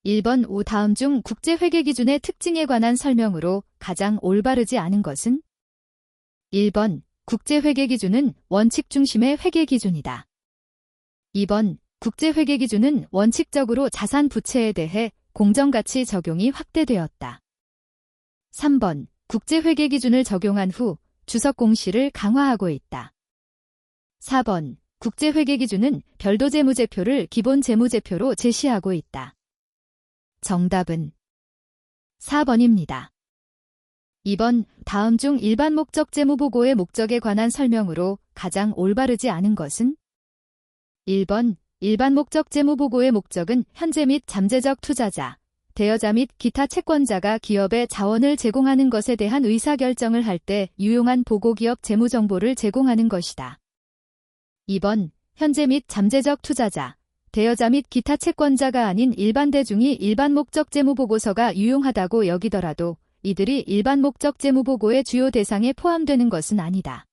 1번 다음 중 국제회계기준의 특징에 관한 설명으로 가장 올바르지 않은 것은? 1번 국제회계기준은 원칙 중심의 회계기준이다. 2번 국제회계기준은 원칙적으로 자산 부채에 대해 공정가치 적용이 확대되었다. 3번 국제회계기준을 적용한 후 주석 공시를 강화하고 있다. 4번 국제회계기준은 별도 재무제표를 기본 재무제표로 제시하고 있다. 정답은 4번입니다. 2번 다음 중 일반 목적 재무보고의 목적에 관한 설명으로 가장 올바르지 않은 것은? 1번 일반 목적 재무보고의 목적은 현재 및 잠재적 투자자, 대여자 및 기타 채권자가 기업에 자원을 제공하는 것에 대한 의사결정을 할 때 유용한 보고기업 재무정보를 제공하는 것이다. 2번 현재 및 잠재적 투자자, 대여자 및 기타 채권자가 아닌 일반 대중이 일반 목적 재무보고서가 유용하다고 여기더라도 이들이 일반 목적 재무보고의 주요 대상에 포함되는 것은 아니다.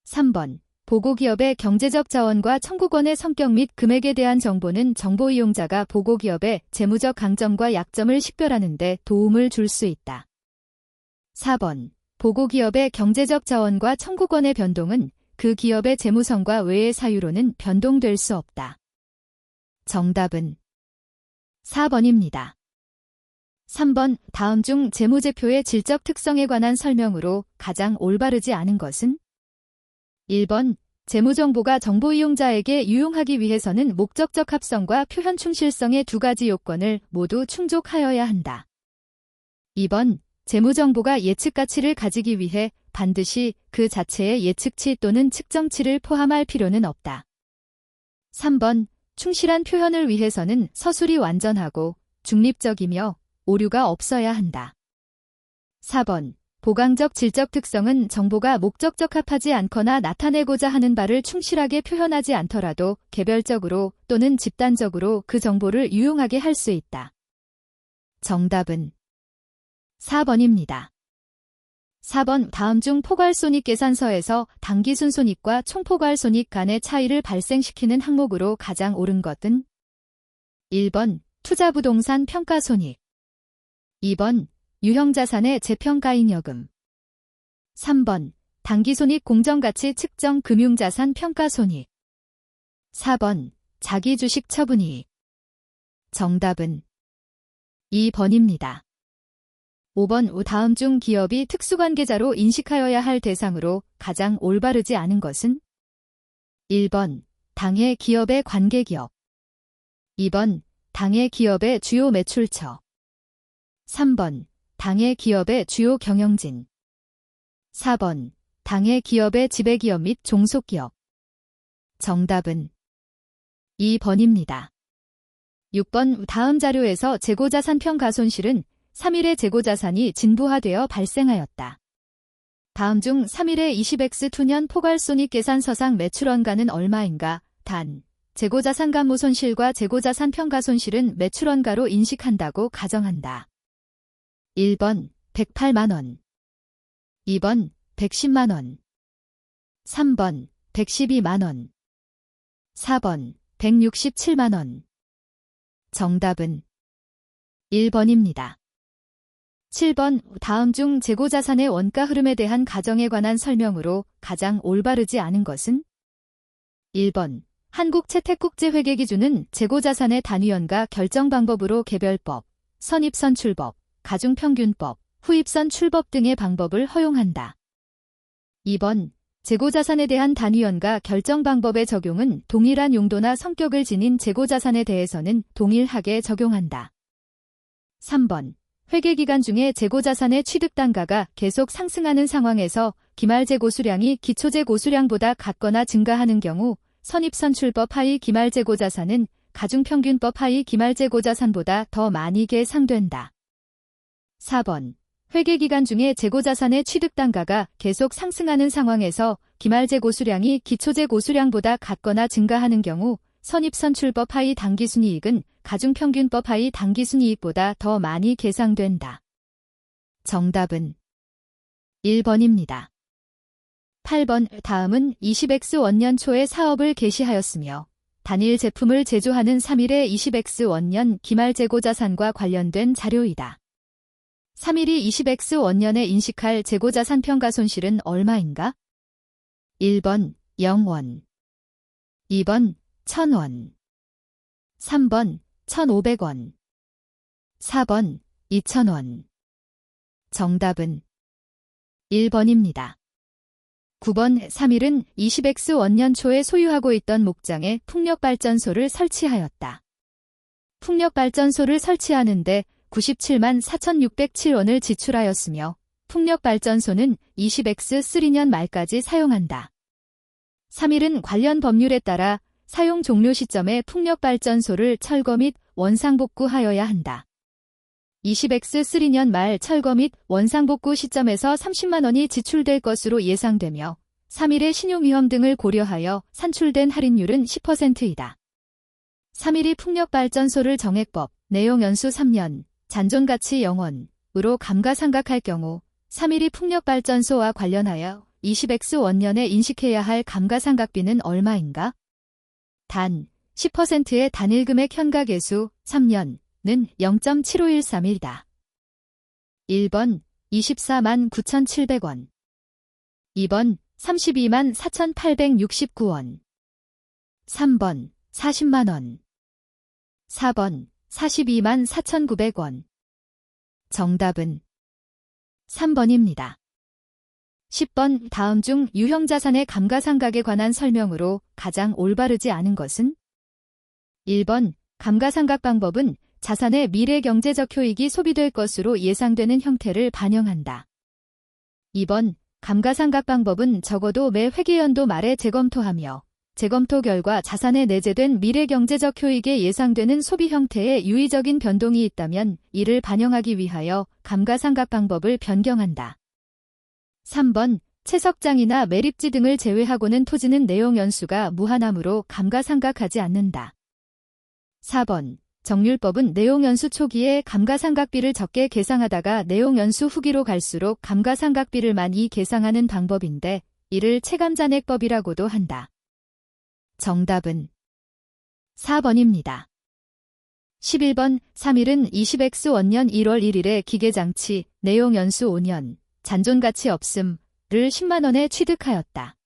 3번 보고기업의 경제적 자원과 청구권의 성격 및 금액에 대한 정보는 정보 이용자가 보고기업의 재무적 강점과 약점을 식별하는 데 도움을 줄 수 있다. 4번 보고기업의 경제적 자원과 청구권의 변동은 그 기업의 재무성과 외의 사유로는 변동될 수 없다. 정답은 4번입니다. 3번 다음 중 재무제표의 질적 특성에 관한 설명으로 가장 올바르지 않은 것은? 1번 재무정보가 정보 이용자에게 유용하기 위해서는 목적적 합성과 표현 충실성의 두 가지 요건을 모두 충족하여야 한다. 2번 재무정보가 예측가치를 가지기 위해 반드시 그 자체의 예측치 또는 측정치를 포함할 필요는 없다. 3번 충실한 표현을 위해서는 서술이 완전하고 중립적이며 오류가 없어야 한다. 4번 보강적 질적 특성은 정보가 목적적합하지 않거나 나타내고자 하는 바를 충실하게 표현하지 않더라도 개별적으로 또는 집단적으로 그 정보를 유용하게 할 수 있다. 정답은 4번입니다. 4번 다음 중 포괄손익계산서에서 당기순손익과 총포괄손익 간의 차이를 발생시키는 항목으로 가장 옳은 것은? 1번 투자부동산 평가손익, 2번 유형자산의 재평가잉여금, 3번 당기손익 공정가치 측정 금융자산 평가손익, 4번 자기주식 처분이익. 정답은 2번입니다. 5번 다음 중 기업이 특수관계자로 인식하여야 할 대상으로 가장 올바르지 않은 것은? 1번 당해 기업의 관계기업, 2번 당해 기업의 주요 매출처, 3번 당해 기업의 주요 경영진, 4번 당해 기업의 지배기업 및 종속기업. 정답은 2번입니다. 6번 다음 자료에서 재고자산 평가손실은 3일의 재고자산이 진부화되어 발생하였다. 다음 중 3일의 20X2년 포괄손익계산서상 매출원가는 얼마인가? 단, 재고자산감모손실과 재고자산 평가손실은 매출원가로 인식한다고 가정한다. 1번 108만원, 2번 110만원, 3번 112만원, 4번 167만원. 정답은 1번입니다. 7번 다음 중 재고자산의 원가 흐름에 대한 가정에 관한 설명으로 가장 올바르지 않은 것은? 1번 한국채택국제회계기준은 재고자산의 단위연가 결정 방법으로 개별법, 선입선출법, 가중평균법, 후입선출법 등의 방법을 허용한다. 2번 재고자산에 대한 단위연가 결정 방법의 적용은 동일한 용도나 성격을 지닌 재고자산에 대해서는 동일하게 적용한다. 3번 회계기간 중에 재고자산의 취득단가가 계속 상승하는 상황에서 기말재고수량이 기초재고수량보다 같거나 증가하는 경우 선입선출법 하의 기말재고자산은 가중평균법 하의 기말재고자산보다 더 많이 계상된다. 4번 회계기간 중에 재고자산의 취득단가가 계속 상승하는 상황에서 기말재고수량이 기초재고수량보다 같거나 증가하는 경우 선입선출법 하의 당기순이익은 가중평균법 하의 당기순이익보다 더 많이 계상된다. 정답은 1번입니다. 8번 다음은 20X 원년 초에 사업을 개시하였으며 단일 제품을 제조하는 3일의 20X 원년 기말재고자산과 관련된 자료이다. 3일이 20X 원년에 인식할 재고자산 평가손실은 얼마인가? 1번 0원, 2번 1000원, 3번 1500원, 4번 2000원. 정답은 1번입니다. 9번 3일은 20X 원년 초에 소유하고 있던 목장에 풍력발전소를 설치하였다. 풍력발전소를 설치하는데 97만 4,607원을 지출하였으며 풍력발전소는 20X3년 말까지 사용한다. 3일은 관련 법률에 따라 사용 종료 시점에 풍력발전소를 철거 및 원상복구하여야 한다. 20X3년 말 철거 및 원상복구 시점에서 30만 원이 지출될 것으로 예상되며 3일의 신용위험 등을 고려하여 산출된 할인율은 10%이다. 3일이 풍력발전소를 정액법, 내용연수 3년, 잔존가치 0원으로 감가상각할 경우 3일이 풍력발전소와 관련하여 20X 원년에 인식해야 할 감가상각비는 얼마인가? 단 10%의 단일금액 현가계수 3년은 0.7513이다. 1번 24만 9,700원, 2번 32만 4,869원, 3번 40만 원, 4번 42만 4,900원. 정답은 3번입니다. 10번 다음 중 유형자산의 감가상각에 관한 설명으로 가장 올바르지 않은 것은? 1번 감가상각 방법은 자산의 미래 경제적 효익이 소비될 것으로 예상되는 형태를 반영한다. 2번 감가상각 방법은 적어도 매 회계연도 말에 재검토하며 재검토 결과 자산에 내재된 미래 경제적 효익에 예상되는 소비 형태의 유의적인 변동이 있다면 이를 반영하기 위하여 감가상각 방법을 변경한다. 3번 채석장이나 매립지 등을 제외하고는 토지는 내용연수가 무한하므로 감가상각하지 않는다. 4번 정률법은 내용연수 초기에 감가상각비를 적게 계상하다가 내용연수 후기로 갈수록 감가상각비를 많이 계상하는 방법인데 이를 체감잔액법이라고도 한다. 정답은 4번입니다. 11번 3일은 20X 원년 1월 1일에 기계장치 내용연수 5년 잔존가치 없음을 10만원에 취득하였다.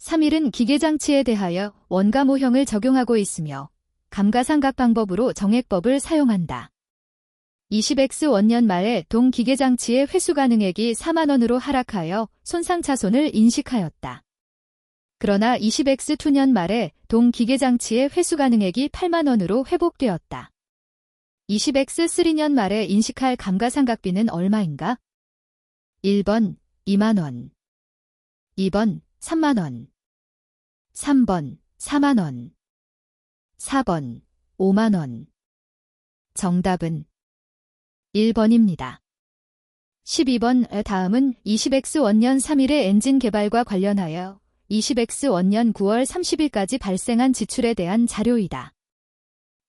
3일은 기계장치에 대하여 원가모형을 적용하고 있으며 감가상각 방법으로 정액법을 사용한다. 20X 원년 말에 동기계장치의 회수가능액이 4만원으로 하락하여 손상차손을 인식하였다. 그러나 20X2년 말에 동기계장치의 회수가능액이 8만원으로 회복되었다. 20X3년 말에 인식할 감가상각비는 얼마인가? 1번 2만원, 2번 3만원, 3번 4만원, 4번 5만원. 정답은 1번입니다. 12번 다음은 20X 원년 3일의 엔진 개발과 관련하여 20X 원년 9월 30일까지 발생한 지출에 대한 자료이다.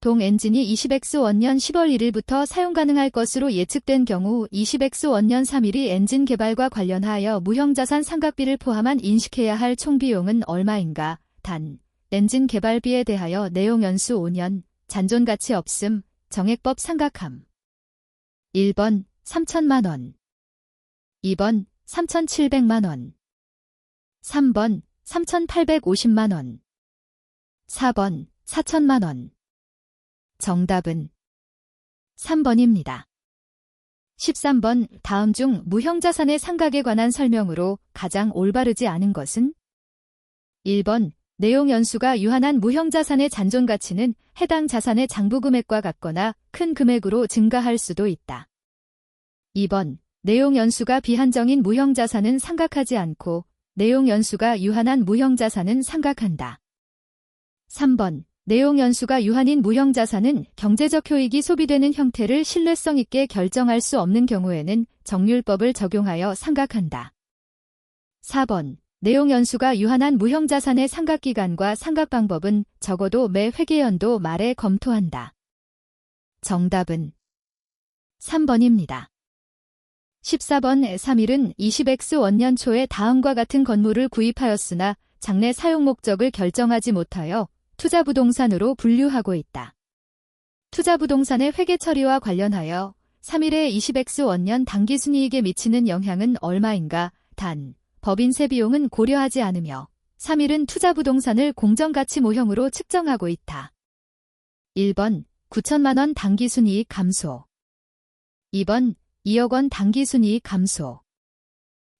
동 엔진이 20X 원년 10월 1일부터 사용 가능할 것으로 예측된 경우 20X 원년 3일이 엔진 개발과 관련하여 무형자산 상각비를 포함한 인식해야 할 총비용은 얼마인가? 단, 엔진 개발비에 대하여 내용연수 5년, 잔존가치 없음, 정액법 상각함. 1번 3천만원, 2번 3,700만원, 3번 3,850만원, 4번 4천만원. 정답은 3번입니다. 13번 다음 중 무형자산의 상각에 관한 설명으로 가장 올바르지 않은 것은? 1번 내용연수가 유한한 무형자산의 잔존가치는 해당 자산의 장부금액과 같거나 큰 금액으로 증가할 수도 있다. 2번 내용연수가 비한정인 무형자산은 상각하지 않고 내용연수가 유한한 무형자산은 상각한다. 3번 내용연수가 유한인 무형자산은 경제적 효익이 소비되는 형태를 신뢰성 있게 결정할 수 없는 경우에는 정률법을 적용하여 상각한다. 4번 내용연수가 유한한 무형자산의 상각기간과 상각방법은 적어도 매 회계연도 말에 검토한다. 정답은 3번입니다. 14번 3일은 20X 원년 초에 다음과 같은 건물을 구입하였으나 장래 사용 목적을 결정하지 못하여 투자부동산으로 분류하고 있다. 투자부동산의 회계 처리와 관련하여 3일의 20X 원년 당기순이익에 미치는 영향은 얼마인가? 단, 법인세 비용은 고려하지 않으며 3일은 투자부동산을 공정가치 모형으로 측정하고 있다. 1번 9천만원 당기순이익 감소. 2번 2억원 당기순이익 감소.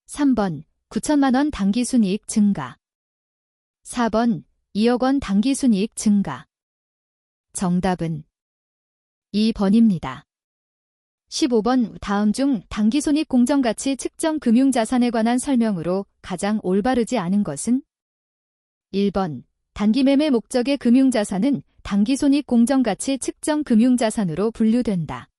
3번 9천만원 당기순이익 증가. 4번 2억원 당기순이익 증가. 정답은 2번입니다. 15번 다음 중 당기손익 공정가치 측정 금융자산에 관한 설명으로 가장 올바르지 않은 것은? 1번 단기매매 목적의 금융자산은 당기손익 공정가치 측정 금융자산으로 분류된다.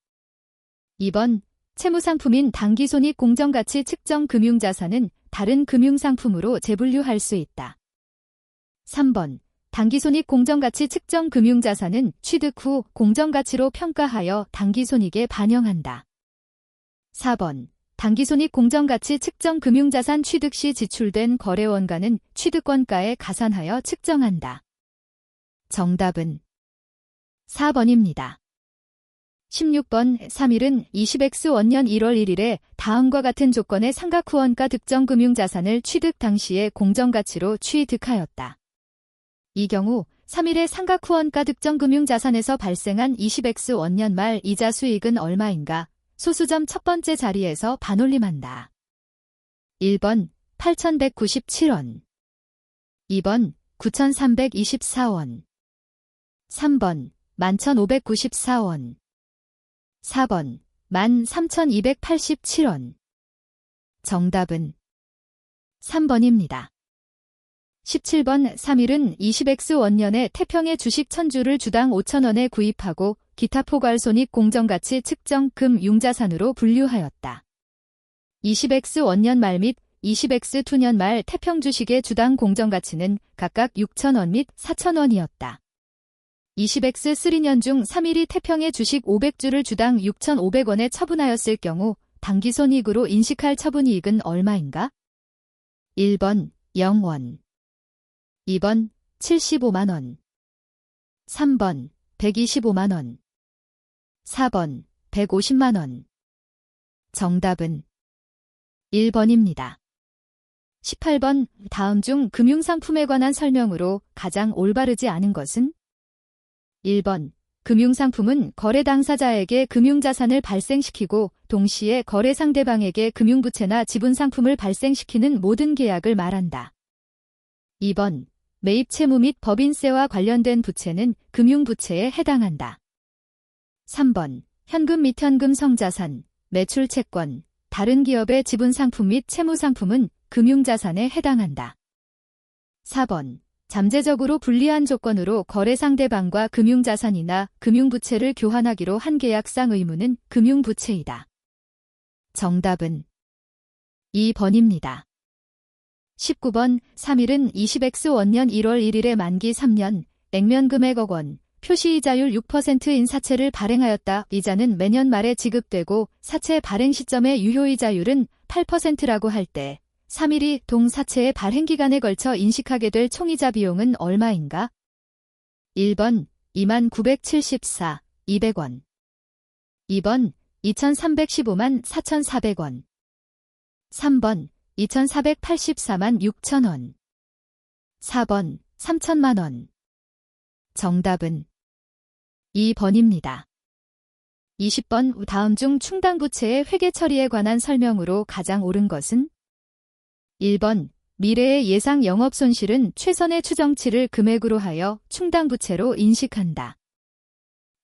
2번 채무상품인 당기손익 공정가치 측정 금융자산은 다른 금융상품으로 재분류할 수 있다. 3번 당기손익 공정가치 측정 금융자산은 취득 후 공정가치로 평가하여 당기손익에 반영한다. 4번 당기손익 공정가치 측정 금융자산 취득 시 지출된 거래원가는 취득원가에 가산하여 측정한다. 정답은 4번입니다. 16번 3일은 20X원년 1월 1일에 다음과 같은 조건의 상각후원가 특정 금융자산을 취득 당시의 공정가치로 취득하였다. 이 경우 3일의 상각후원가 특정 금융자산에서 발생한 20X원년 말 이자 수익은 얼마인가? 소수점 첫 번째 자리에서 반올림한다. 1번 8,197원 2번 9,324원 3번 11,594원 4번 13,287원 정답은 3번입니다. 17번 3일은 20X원년에 태평의 주식 1000주를 주당 5,000원에 구입하고 기타 포괄손익 공정가치 측정 금융자산으로 분류하였다. 20X원년 말 및 20X2년 말 태평 주식의 주당 공정가치는 각각 6,000원 및 4,000원이었다. 20X3년 중 3일이 태평의 주식 500주를 주당 6,500원에 처분하였을 경우 당기손익으로 인식할 처분이익은 얼마인가? 1번 0원 2번 75만원 3번 125만원 4번 150만원 정답은 1번입니다. 18번 다음 중 금융상품에 관한 설명으로 가장 올바르지 않은 것은? 1번 금융상품은 거래 당사자에게 금융자산을 발생시키고 동시에 거래 상대방에게 금융부채나 지분상품을 발생시키는 모든 계약을 말한다. 2번 매입 채무 및 법인세와 관련된 부채는 금융부채에 해당한다. 3번 현금 및 현금 성자산, 매출 채권, 다른 기업의 지분상품 및 채무상품은 금융자산에 해당한다. 4번 잠재적으로 불리한 조건으로 거래 상대방과 금융자산이나 금융부채를 교환하기로 한 계약상 의무는 금융부채이다. 정답은 2번입니다. 19번 3일은 20X원년 1월 1일에 만기 3년, 액면 금액 억 원, 표시이자율 6%인 사채를 발행하였다. 이자는 매년 말에 지급되고 사채 발행 시점의 유효이자율은 8%라고 할 때 3일이 동 사채의 발행 기간에 걸쳐 인식하게 될 총이자 비용은 얼마인가? 1번 2974, 200원 2번 2315만 4400원 3번 2484만 6천원 4번 3천만원 정답은 2번입니다. 20번 다음 중 충당부채의 회계 처리에 관한 설명으로 가장 옳은 것은? 1번 미래의 예상 영업손실은 최선의 추정치를 금액으로 하여 충당부채로 인식한다.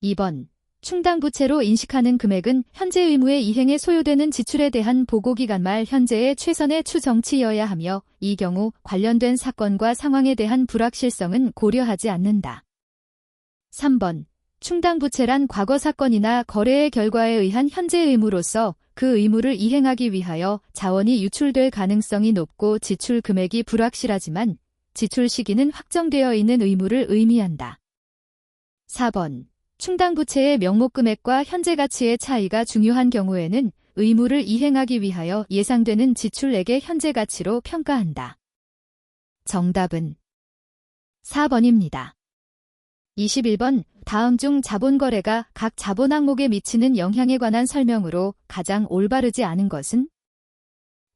2번 충당부채로 인식하는 금액은 현재 의무의 이행에 소요되는 지출에 대한 보고기간 말 현재의 최선의 추정치여야 하며 이 경우 관련된 사건과 상황에 대한 불확실성은 고려하지 않는다. 3번 충당부채란 과거 사건이나 거래의 결과에 의한 현재 의무로서 그 의무를 이행하기 위하여 자원이 유출될 가능성이 높고 지출 금액이 불확실하지만 지출 시기는 확정되어 있는 의무를 의미한다. 4번 충당부채의 명목금액과 현재 가치의 차이가 중요한 경우에는 의무를 이행하기 위하여 예상되는 지출액의 현재 가치로 평가한다. 정답은 4번입니다. 21번 다음 중 자본거래가 각 자본 항목에 미치는 영향에 관한 설명으로 가장 올바르지 않은 것은?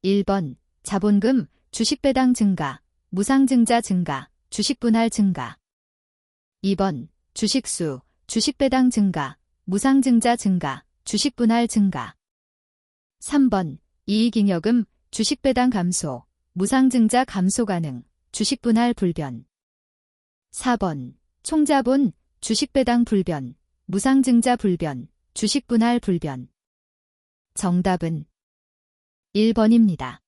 1번 자본금, 주식배당 증가, 무상증자 증가, 주식분할 증가. 2번 주식수, 주식배당 증가, 무상증자 증가, 주식분할 증가. 3번 이익잉여금, 주식배당 감소, 무상증자 감소 가능, 주식분할 불변. 4번 총자본, 주식배당 불변, 무상증자 불변, 주식분할 불변. 정답은 1번입니다.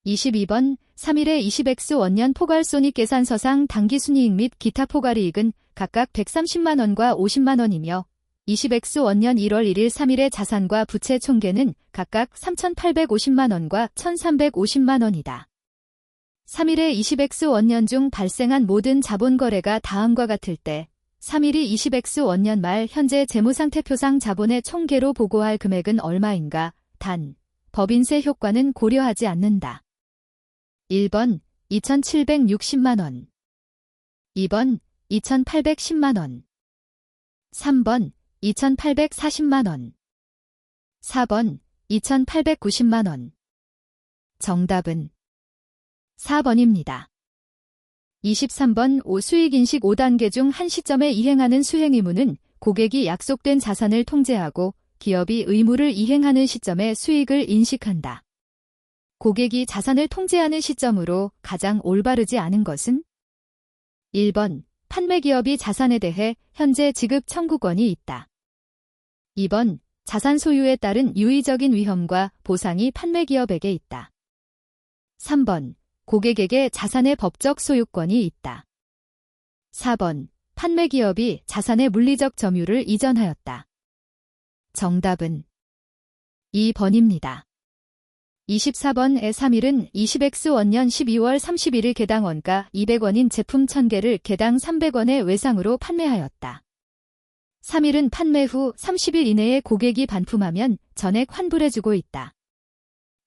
22번 3일의 20X 원년 포괄손익계산서상 당기순이익 및 기타 포괄이익은 각각 130만원과 50만원이며 20X 원년 1월 1일 3일의 자산과 부채 총계는 각각 3,850만원과 1,350만원이다. 3일의 20X 원년 중 발생한 모든 자본거래가 다음과 같을 때 3일이 20X 원년 말 현재 재무상태표상 자본의 총계로 보고할 금액은 얼마인가? 단, 법인세 효과는 고려하지 않는다. 1번 2,760만원 2번 2,810만원 3번 2,840만원 4번 2,890만원. 정답은 4번입니다. 23번 수익인식 5단계 중 한 시점에 이행하는 수행의무는 고객이 약속된 자산을 통제하고 기업이 의무를 이행하는 시점에 수익을 인식한다. 고객이 자산을 통제하는 시점으로 가장 올바르지 않은 것은? 1번 판매기업이 자산에 대해 현재 지급 청구권이 있다. 2번 자산 소유에 따른 유의적인 위험과 보상이 판매기업에게 있다. 3번 고객에게 자산의 법적 소유권이 있다. 4번 판매기업이 자산의 물리적 점유를 이전하였다. 정답은 2번입니다. 24번의 3일은 20X 원년 12월 31일 개당 원가 200원인 제품 1000개를 개당 300원의 외상으로 판매하였다. 3일은 판매 후 30일 이내에 고객이 반품하면 전액 환불해주고 있다.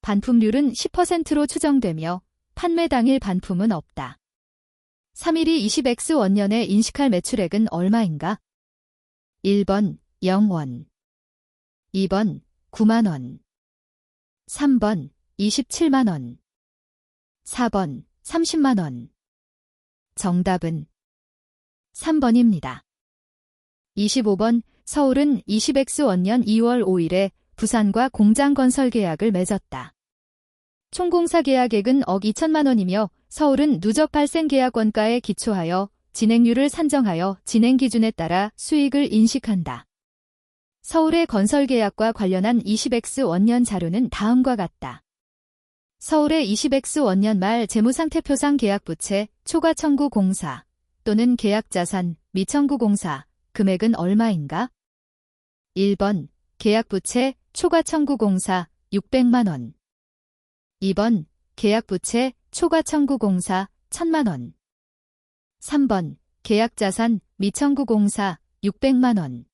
반품률은 10%로 추정되며 판매 당일 반품은 없다. 3일이 20X 원년에 인식할 매출액은 얼마인가? 1번 0원 2번 9만원 3번 27만원 4번 30만원. 정답은 3번입니다. 25번 서울은 20X 원년 2월 5일에 부산과 공장 건설 계약을 맺었다. 총공사 계약액은 억 2천만 원이며 서울은 누적 발생 계약 원가에 기초하여 진행률을 산정하여 진행 기준에 따라 수익을 인식한다. 서울의 건설 계약과 관련한 20X 원년 자료는 다음과 같다. 서울의 20X 원년 말 재무상태표상 계약부채, 초과청구 공사 또는 계약자산, 미청구 공사, 금액은 얼마인가? 1번 계약부채, 초과청구 공사 600만 원 2번 계약부채, 초과청구 공사 1,000만 원 3번 계약자산, 미청구 공사 600만 원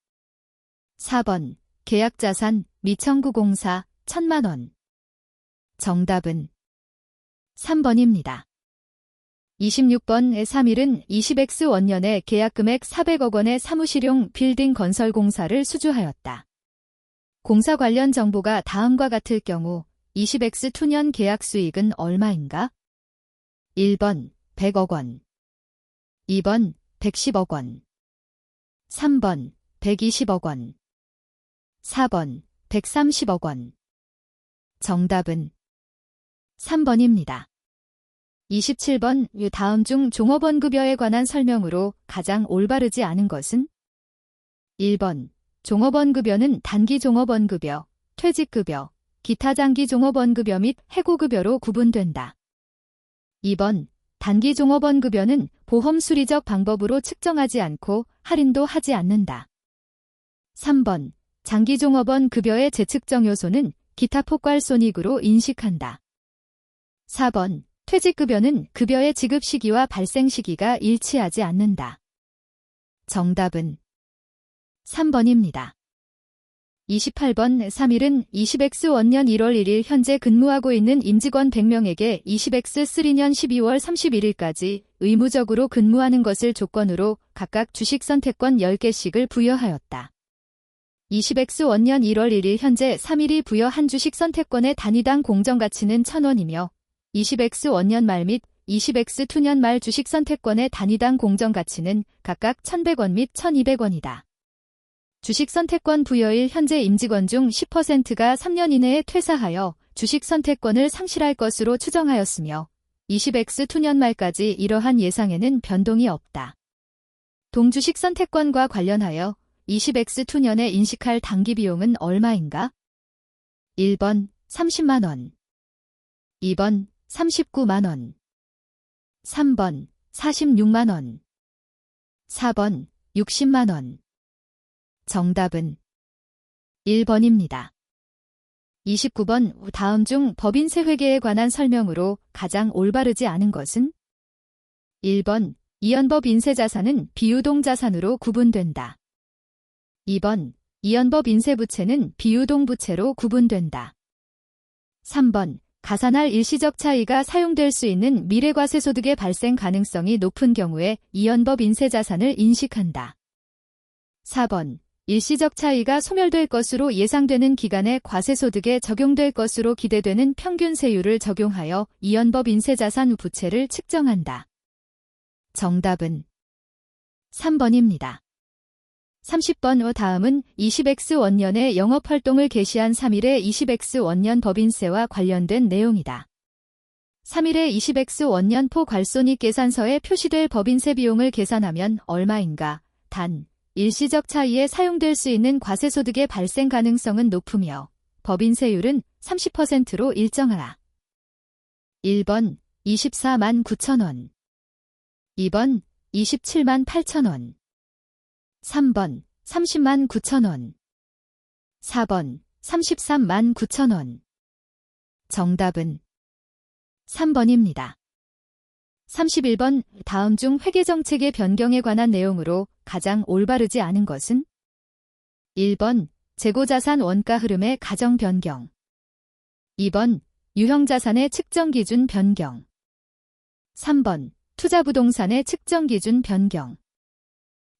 4번 계약자산, 미청구 공사 1,000만 원. 정답은 3번입니다. 26번의 3일은 20X 원년에 계약금액 400억 원의 사무실용 빌딩 건설 공사를 수주하였다. 공사 관련 정보가 다음과 같을 경우 20X 투년 계약 수익은 얼마인가? 1번 100억 원 2번 110억 원 3번 120억 원 4번 130억 원. 정답은 3번입니다. 27번 다음 중 종업원급여에 관한 설명으로 가장 올바르지 않은 것은? 1번 종업원급여는 단기 종업원급여, 퇴직급여, 기타 장기 종업원급여 및 해고급여로 구분된다. 2번 단기 종업원급여는 보험 수리적 방법으로 측정하지 않고 할인도 하지 않는다. 3번 장기 종업원 급여의 재측정 요소는 기타 포괄손익으로 인식한다. 4번 퇴직급여는 급여의 지급 시기와 발생 시기가 일치하지 않는다. 정답은 3번입니다. 28번 3일은 20X 원년 1월 1일 현재 근무하고 있는 임직원 100명에게 20X 3년 12월 31일까지 의무적으로 근무하는 것을 조건으로 각각 주식 선택권 10개씩을 부여하였다. 20X 원년 1월 1일 현재 3일이 부여한 주식 선택권의 단위당 공정가치는 1,000원이며 20X 원년 말 및 20X 2년 말 주식 선택권의 단위당 공정가치는 각각 1,100원 및 1,200원이다. 주식 선택권 부여일 현재 임직원 중 10%가 3년 이내에 퇴사하여 주식 선택권을 상실할 것으로 추정하였으며 20X 2년 말까지 이러한 예상에는 변동이 없다. 동주식 선택권과 관련하여 20X 2년에 인식할 당기 비용은 얼마인가? 1번 30만원 2번 39만원 3번 46만원 4번 60만원 정답은 1번입니다. 29번 다음 중 법인세 회계에 관한 설명으로 가장 올바르지 않은 것은? 1번 이연법 인세자산은 비유동 자산으로 구분된다. 2번 이연법 인세부채는 비유동 부채로 구분된다. 3번 가산할 일시적 차이가 사용될 수 있는 미래과세소득의 발생 가능성이 높은 경우에 이연법 인세자산을 인식한다. 4번 일시적 차이가 소멸될 것으로 예상되는 기간에 과세소득에 적용될 것으로 기대되는 평균 세율을 적용하여 이연법 인세자산 부채를 측정한다. 정답은 3번입니다. 30번 다음은 20X 원년에 영업활동을 개시한 3일의 20X 원년 법인세와 관련된 내용이다. 3일의 20X 원년 포괄손익 계산서에 표시될 법인세 비용을 계산하면 얼마인가? 단, 일시적 차이에 사용될 수 있는 과세소득의 발생 가능성은 높으며 법인세율은 30%로 일정하라. 1번 24만 9천원 2번 27만 8천원 3번 30만 9천원 4번 33만 9천원 정답은 3번입니다. 31번 다음 중 회계정책의 변경에 관한 내용으로 가장 올바르지 않은 것은? 1번 재고자산 원가 흐름의 가정 변경 2번 유형자산의 측정 기준 변경 3번 투자부동산의 측정 기준 변경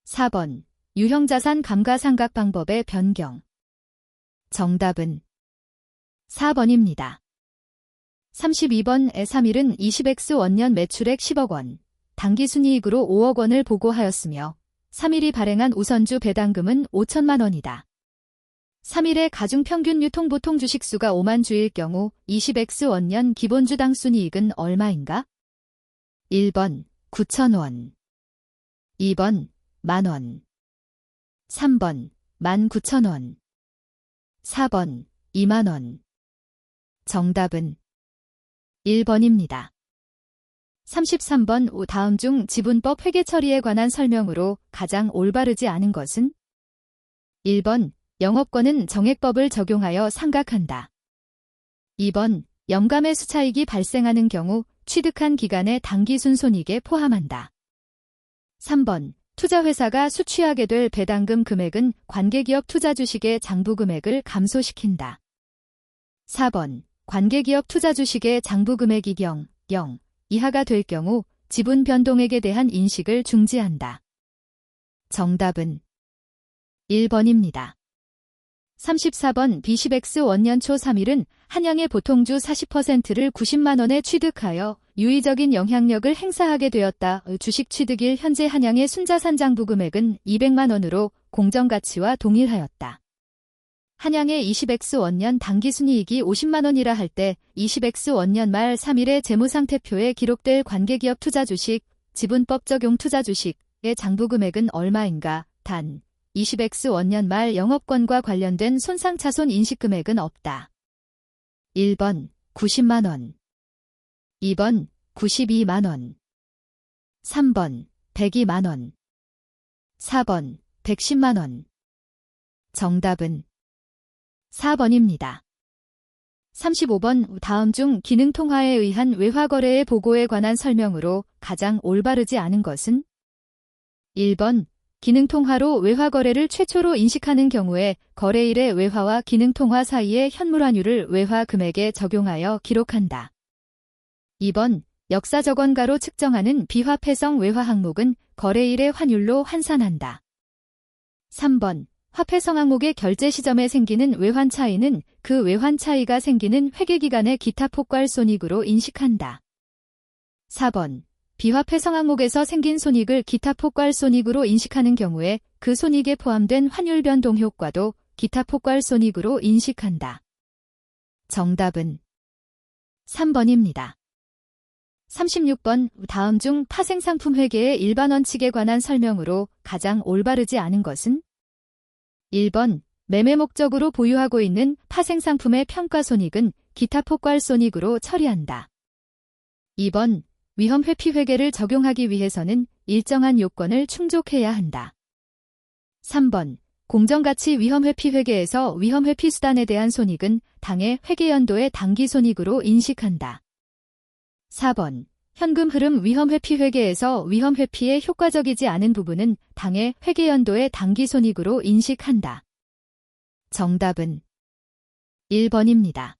4번 유형자산 감가상각 방법의 변경 정답은 4번입니다. 32번 3일은 20X 원년 매출액 10억 원, 당기순이익으로 5억 원을 보고하였으며 3일이 발행한 우선주 배당금은 5천만 원이다. 3일의 가중평균 유통보통 주식수가 5만 주일 경우 20X 원년 기본주당 순이익은 얼마인가? 1번 9,000원 2번 만원 3번 19,000원 4번 2만원 정답은 1번입니다. 33번 다음 중 지분법 회계 처리에 관한 설명으로 가장 올바르지 않은 것은? 1번 영업권은 정액법을 적용하여 상각한다. 2번 영감매수차익이 발생하는 경우 취득한 기간의 당기순손익에 포함한다. 3번 투자회사가 수취하게 될 배당금 금액은 관계기업 투자주식의 장부금액을 감소시킨다. 4번 관계기업 투자주식의 장부금액이 0 이하가 될 경우 지분 변동액에 대한 인식을 중지한다. 정답은 1번입니다. 34번 B10X 원년 초 3일은 한양의 보통주 40%를 90만 원에 취득하여 유의적인 영향력을 행사하게 되었다. 주식 취득일 현재 한양의 순자산 장부금액은 200만 원으로 공정가치와 동일하였다. 한양의 20X 원년 당기순이익이 50만 원이라 할 때 20X 원년 말 3일의 재무상태표에 기록될 관계기업 투자주식, 지분법 적용 투자주식의 장부금액은 얼마인가? 단, 20X 원년 말 영업권과 관련된 손상차손 인식금액은 없다. 1번 90만 원 2번 92만 원 3번 102만 원 4번 110만 원 정답은 4번입니다. 35번 다음 중 기능통화에 의한 외화거래의 보고에 관한 설명으로 가장 올바르지 않은 것은? 1번 기능통화로 외화거래를 최초로 인식하는 경우에 거래일의 외화와 기능통화 사이의 현물환율을 외화 금액에 적용하여 기록한다. 2번 역사적원가로 측정하는 비화폐성 외화 항목은 거래일의 환율로 환산한다. 3번 화폐성 항목의 결제 시점에 생기는 외환 차이는 그 외환 차이가 생기는 회계기간의 기타 폭발 손익으로 인식한다. 4번 비화폐성 항목에서 생긴 손익을 기타 폭발 손익으로 인식하는 경우에 그 손익에 포함된 환율 변동 효과도 기타 폭발 손익으로 인식한다. 정답은 3번입니다. 36번 다음 중 파생상품 회계의 일반 원칙에 관한 설명으로 가장 올바르지 않은 것은? 1번 매매 목적으로 보유하고 있는 파생상품의 평가손익은 기타 폭발손익으로 처리한다. 2번 위험회피회계를 적용하기 위해서는 일정한 요건을 충족해야 한다. 3번 공정가치 위험회피회계에서 위험회피수단에 대한 손익은 당해 회계연도의 당기손익으로 인식한다. 4번 현금흐름 위험회피회계에서 위험회피에 효과적이지 않은 부분은 당해 회계연도의 당기손익으로 인식한다. 정답은 1번입니다.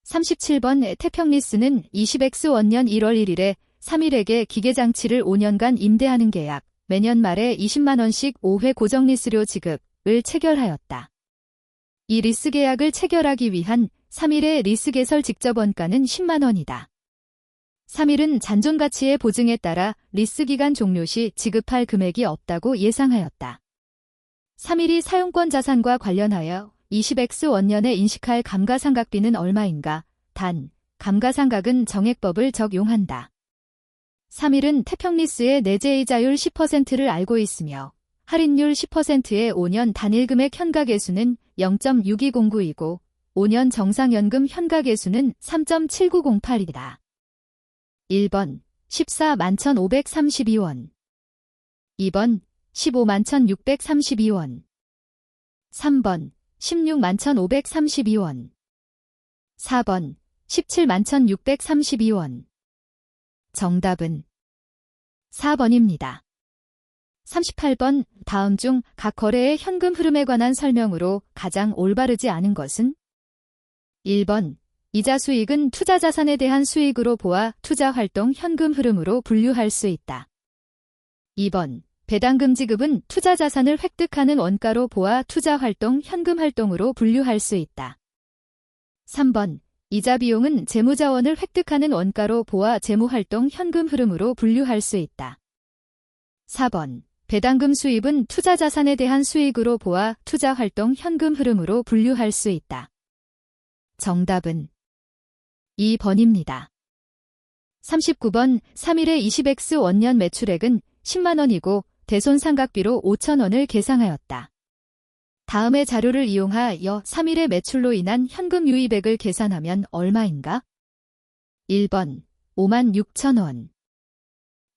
37번 태평리스는 20X원년 1월 1일에 3일에게 기계장치를 5년간 임대하는 계약, 매년 말에 20만원씩 5회 고정리스료 지급을 체결하였다. 이 리스 계약을 체결하기 위한 3일의 리스 개설 직접 원가는 10만원이다. 3일은 잔존가치의 보증에 따라 리스 기간 종료 시 지급할 금액이 없다고 예상하였다. 3일이 사용권 자산과 관련하여 20X원년에 인식할 감가상각비는 얼마인가? 단, 감가상각은 정액법을 적용한다. 3일은 태평리스의 내재이자율 10%를 알고 있으며 할인율 10%의 5년 단일금액 현가계수는 0.6209이고 5년 정상연금 현가계수는 3.7908이다. 1번 141,532원 2번 151,632원 3번 161,532원 4번 171,632원 정답은 4번입니다. 38번 다음 중 각 거래의 현금 흐름에 관한 설명으로 가장 올바르지 않은 것은? 1번 이자 수익은 투자 자산에 대한 수익으로 보아 투자활동 현금 흐름으로 분류할 수 있다. 2번 배당금 지급은 투자 자산을 획득하는 원가로 보아 투자활동 현금 활동으로 분류할 수 있다. 3번 이자 비용은 재무자원을 획득하는 원가로 보아 재무활동 현금 흐름으로 분류할 수 있다. 4번 배당금 수입은 투자 자산에 대한 수익으로 보아 투자활동 현금 흐름으로 분류할 수 있다. 정답은 2번입니다. 39번 3일의 20X 원년 매출액은 10만원이고 대손상각비로 5천원을 계상하였다. 다음의 자료를 이용하여 3일의 매출로 인한 현금 유입액을 계산하면 얼마인가? 1번 56,000원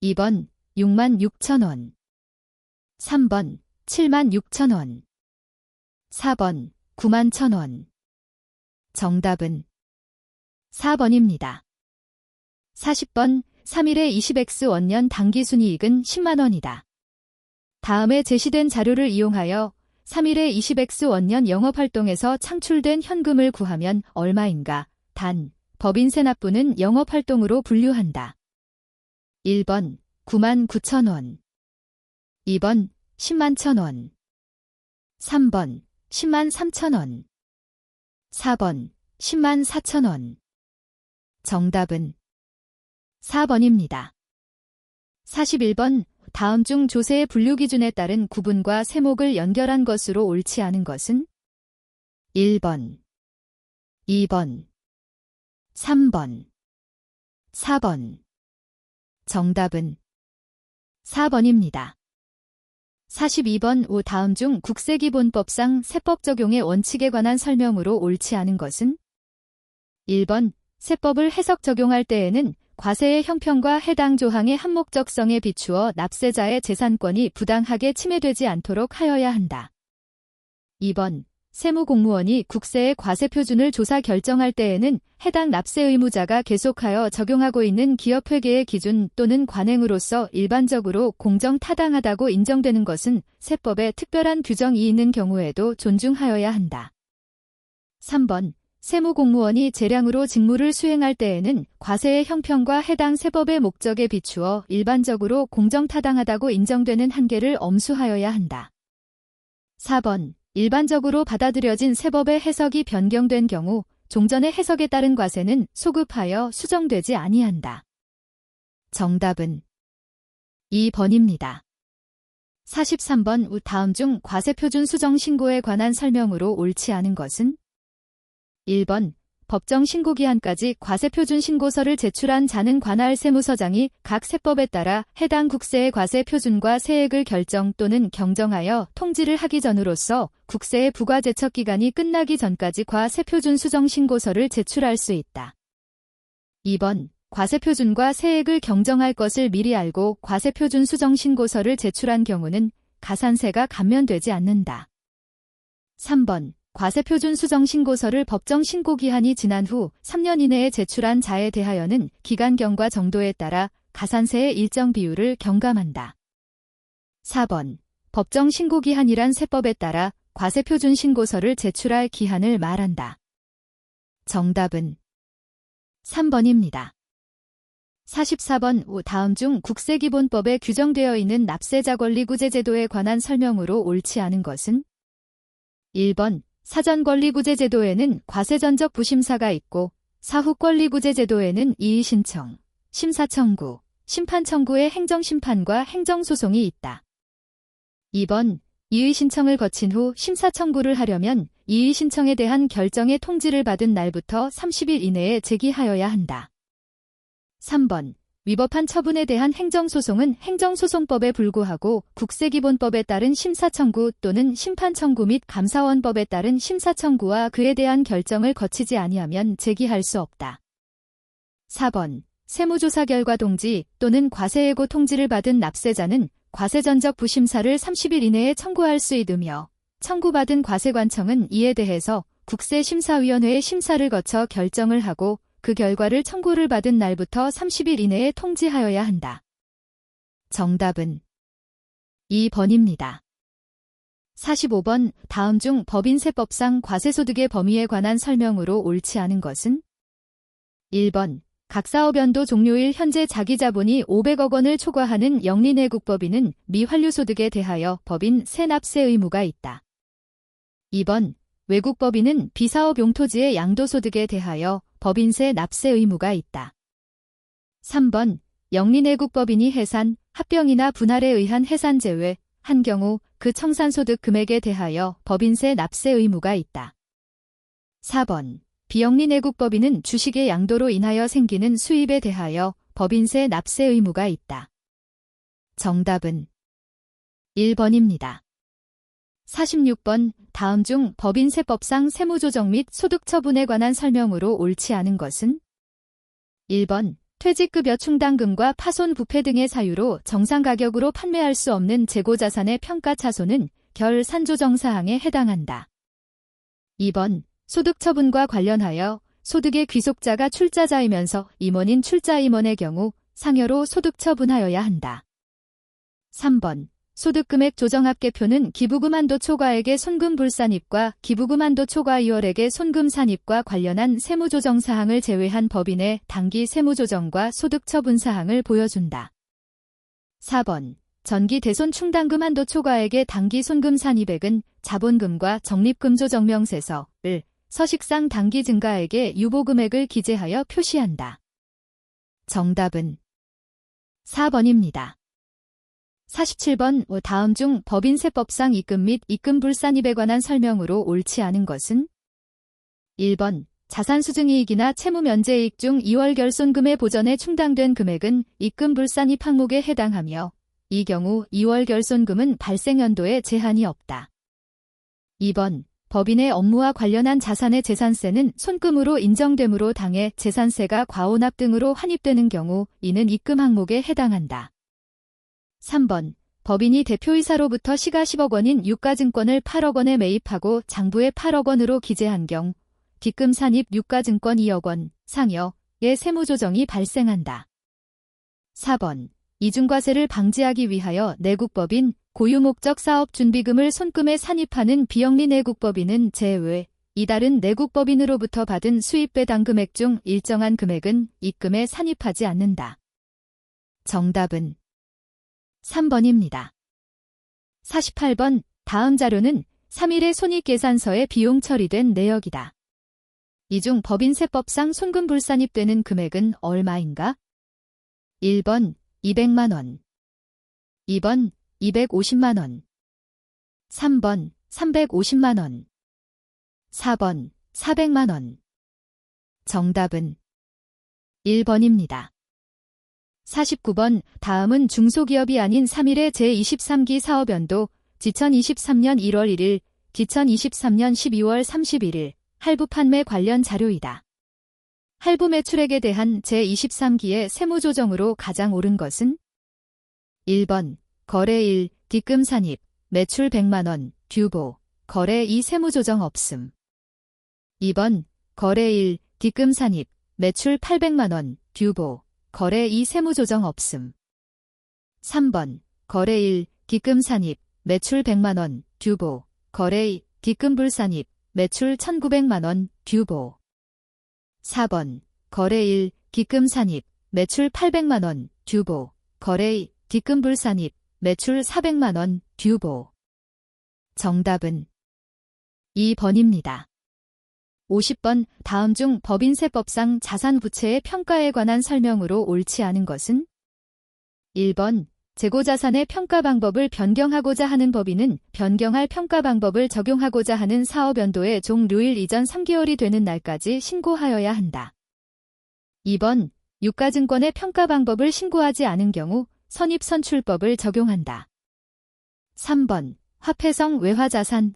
2번 66,000원 3번 76,000원 4번 91,000원 정답은 4번입니다. 40번 3일의 20X 원년 당기순이익은 10만원이다. 다음에 제시된 자료를 이용하여 3일의 20X 원년 영업활동에서 창출된 현금을 구하면 얼마인가? 단, 법인세 납부는 영업활동으로 분류한다. 1번 99,000원 2번 101,000원 3번 103,000원 4번 104,000원 정답은 4번입니다. 41번 다음 중 조세의 분류 기준에 따른 구분과 세목을 연결한 것으로 옳지 않은 것은? 1번 2번 3번 4번 정답은 4번입니다. 42번 다음 중 국세기본법상 세법 적용의 원칙에 관한 설명으로 옳지 않은 것은? 1번 세법을 해석 적용할 때에는 과세의 형평과 해당 조항의 한목적성에 비추어 납세자의 재산권이 부당하게 침해되지 않도록 하여야 한다. 2번 세무공무원이 국세의 과세표준을 조사 결정할 때에는 해당 납세 의무자가 계속하여 적용하고 있는 기업회계의 기준 또는 관행으로서 일반적으로 공정타당하다고 인정되는 것은 세법에 특별한 규정이 있는 경우에도 존중하여야 한다. 3번. 세무공무원이 재량으로 직무를 수행할 때에는 과세의 형평과 해당 세법의 목적에 비추어 일반적으로 공정타당하다고 인정되는 한계를 엄수하여야 한다. 4번. 일반적으로 받아들여진 세법의 해석이 변경된 경우 종전의 해석에 따른 과세는 소급하여 수정되지 아니한다. 정답은 2번입니다. 43번. 다음 중 과세표준 수정 신고에 관한 설명으로 옳지 않은 것은? 1번. 법정 신고기한까지 과세표준 신고서를 제출한 자는 관할 세무서장이 각 세법에 따라 해당 국세의 과세표준과 세액을 결정 또는 경정하여 통지를 하기 전으로서 국세의 부과제척기간이 끝나기 전까지 과세표준 수정 신고서를 제출할 수 있다. 2번. 과세표준과 세액을 경정할 것을 미리 알고 과세표준 수정 신고서를 제출한 경우는 가산세가 감면되지 않는다. 3번. 과세표준 수정 신고서를 법정 신고기한이 지난 후 3년 이내에 제출한 자에 대하여는 기간경과 정도에 따라 가산세의 일정 비율을 경감한다. 4번. 법정 신고기한이란 세법에 따라 과세표준 신고서를 제출할 기한을 말한다. 정답은 3번입니다. 44번. 다음 중 국세기본법에 규정되어 있는 납세자 권리구제 제도에 관한 설명으로 옳지 않은 것은? 1번. 사전권리구제 제도에는 과세전적 부심사가 있고 사후권리구제 제도에는 이의신청, 심사청구, 심판청구의 행정심판과 행정소송이 있다. 2번. 이의신청을 거친 후 심사청구를 하려면 이의신청에 대한 결정의 통지를 받은 날부터 30일 이내에 제기하여야 한다. 3번. 위법한 처분에 대한 행정소송은 행정소송법에 불구하고 국세기본법에 따른 심사청구 또는 심판청구 및 감사원법에 따른 심사청구와 그에 대한 결정을 거치지 아니하면 제기할 수 없다. 4번. 세무조사 결과 통지 또는 과세예고 통지를 받은 납세자는 과세전적 부심사를 30일 이내에 청구할 수 있으며 청구받은 과세관청은 이에 대해서 국세심사위원회의 심사를 거쳐 결정을 하고 그 결과를 청구를 받은 날부터 30일 이내에 통지하여야 한다. 정답은 2번입니다. 45번. 다음 중 법인세법상 과세소득의 범위에 관한 설명으로 옳지 않은 것은? 1번. 각 사업 연도 종료일 현재 자기자본이 500억 원을 초과하는 영리내국법인은 미환류소득에 대하여 법인 세납세 의무가 있다. 2번. 외국법인은 비사업 용토지의 양도소득에 대하여 법인세 납세 의무가 있다. 3번. 영리내국법인이 해산, 합병이나 분할에 의한 해산 제외, 한 경우 그 청산소득 금액에 대하여 법인세 납세 의무가 있다. 4번. 비영리내국법인은 주식의 양도로 인하여 생기는 수입에 대하여 법인세 납세 의무가 있다. 정답은 1번입니다. 46번. 다음 중 법인세법상 세무조정 및 소득처분에 관한 설명으로 옳지 않은 것은? 1번. 퇴직급여 충당금과 파손부패 등의 사유로 정상가격으로 판매할 수 없는 재고자산의 평가차손은 결산조정사항에 해당한다. 2번. 소득처분과 관련하여 소득의 귀속자가 출자자이면서 임원인 출자임원의 경우 상여로 소득처분하여야 한다. 3번. 소득금액 조정합계표는 기부금 한도 초과액의 손금불산입과 기부금 한도 초과 이월액의 손금산입과 관련한 세무조정사항을 제외한 법인의 단기 세무조정과 소득처분사항을 보여준다. 4번. 전기 대손 충당금 한도 초과액의 단기 손금산입액은 자본금과 적립금조정명세서를 서식상 단기 증가액의 유보금액을 기재하여 표시한다. 정답은 4번입니다. 47번. 다음 중 법인세법상 입금 및 입금불산입에 관한 설명으로 옳지 않은 것은? 1번. 자산수증이익이나 채무면제이익 중 2월 결손금의 보전에 충당된 금액은 입금불산입 항목에 해당하며 이 경우 2월 결손금은 발생연도에 제한이 없다. 2번. 법인의 업무와 관련한 자산의 재산세는 손금으로 인정되므로 당해 재산세가 과온합 등으로 환입되는 경우 이는 입금 항목에 해당한다. 3번. 법인이 대표이사로부터 시가 10억 원인 유가증권을 8억 원에 매입하고 장부에 8억 원으로 기재한 경 뒷금 산입 유가증권 2억 원 상여의 세무조정이 발생한다. 4번. 이중과세를 방지하기 위하여 내국법인 고유목적 사업준비금을 손금에 산입하는 비영리 내국법인은 제외. 이달은 내국법인으로부터 받은 수입배당 금액 중 일정한 금액은 입금에 산입하지 않는다. 정답은 3번입니다. 48번. 다음 자료는 3일의 손익계산서에 비용 처리된 내역이다. 이 중 법인세법상 손금불산입되는 금액은 얼마인가? 1번 200만 원, 2번 250만 원, 3번 350만 원, 4번 400만 원. 정답은 1번입니다. 49번. 다음은 중소기업이 아닌 3일의 제23기 사업연도 지천23년 1월 1일, 기천23년 12월 31일 할부 판매 관련 자료이다. 할부 매출액에 대한 제23기의 세무조정으로 가장 옳은 것은 1번 거래 1, 뒷금 산입, 매출 100만 원, 규보, 거래 2 세무조정 없음. 2번 거래 1, 뒷금 산입, 매출 800만 원, 규보, 거래 2 세무조정 없음. 3번 거래 1, 뒷금 산입, 매출 100만 원, 규보, 거래 2, 뒷금 불산입, 매출 1900만 원, 규보. 4번 거래 1, 뒷금 산입, 매출 800만 원, 규보, 거래 2, 뒷금 불산입, 매출 400만 원, 규보. 정답은 2번입니다. 50번. 다음 중 법인세법상 자산부채의 평가에 관한 설명으로 옳지 않은 것은? 1번 재고자산의 평가 방법을 변경하고자 하는 법인은 변경할 평가 방법을 적용하고자 하는 사업연도의 종료일 이전 3개월이 되는 날까지 신고하여야 한다. 2번 유가증권의 평가 방법을 신고하지 않은 경우 선입선출법을 적용한다. 3번 화폐성 외화자산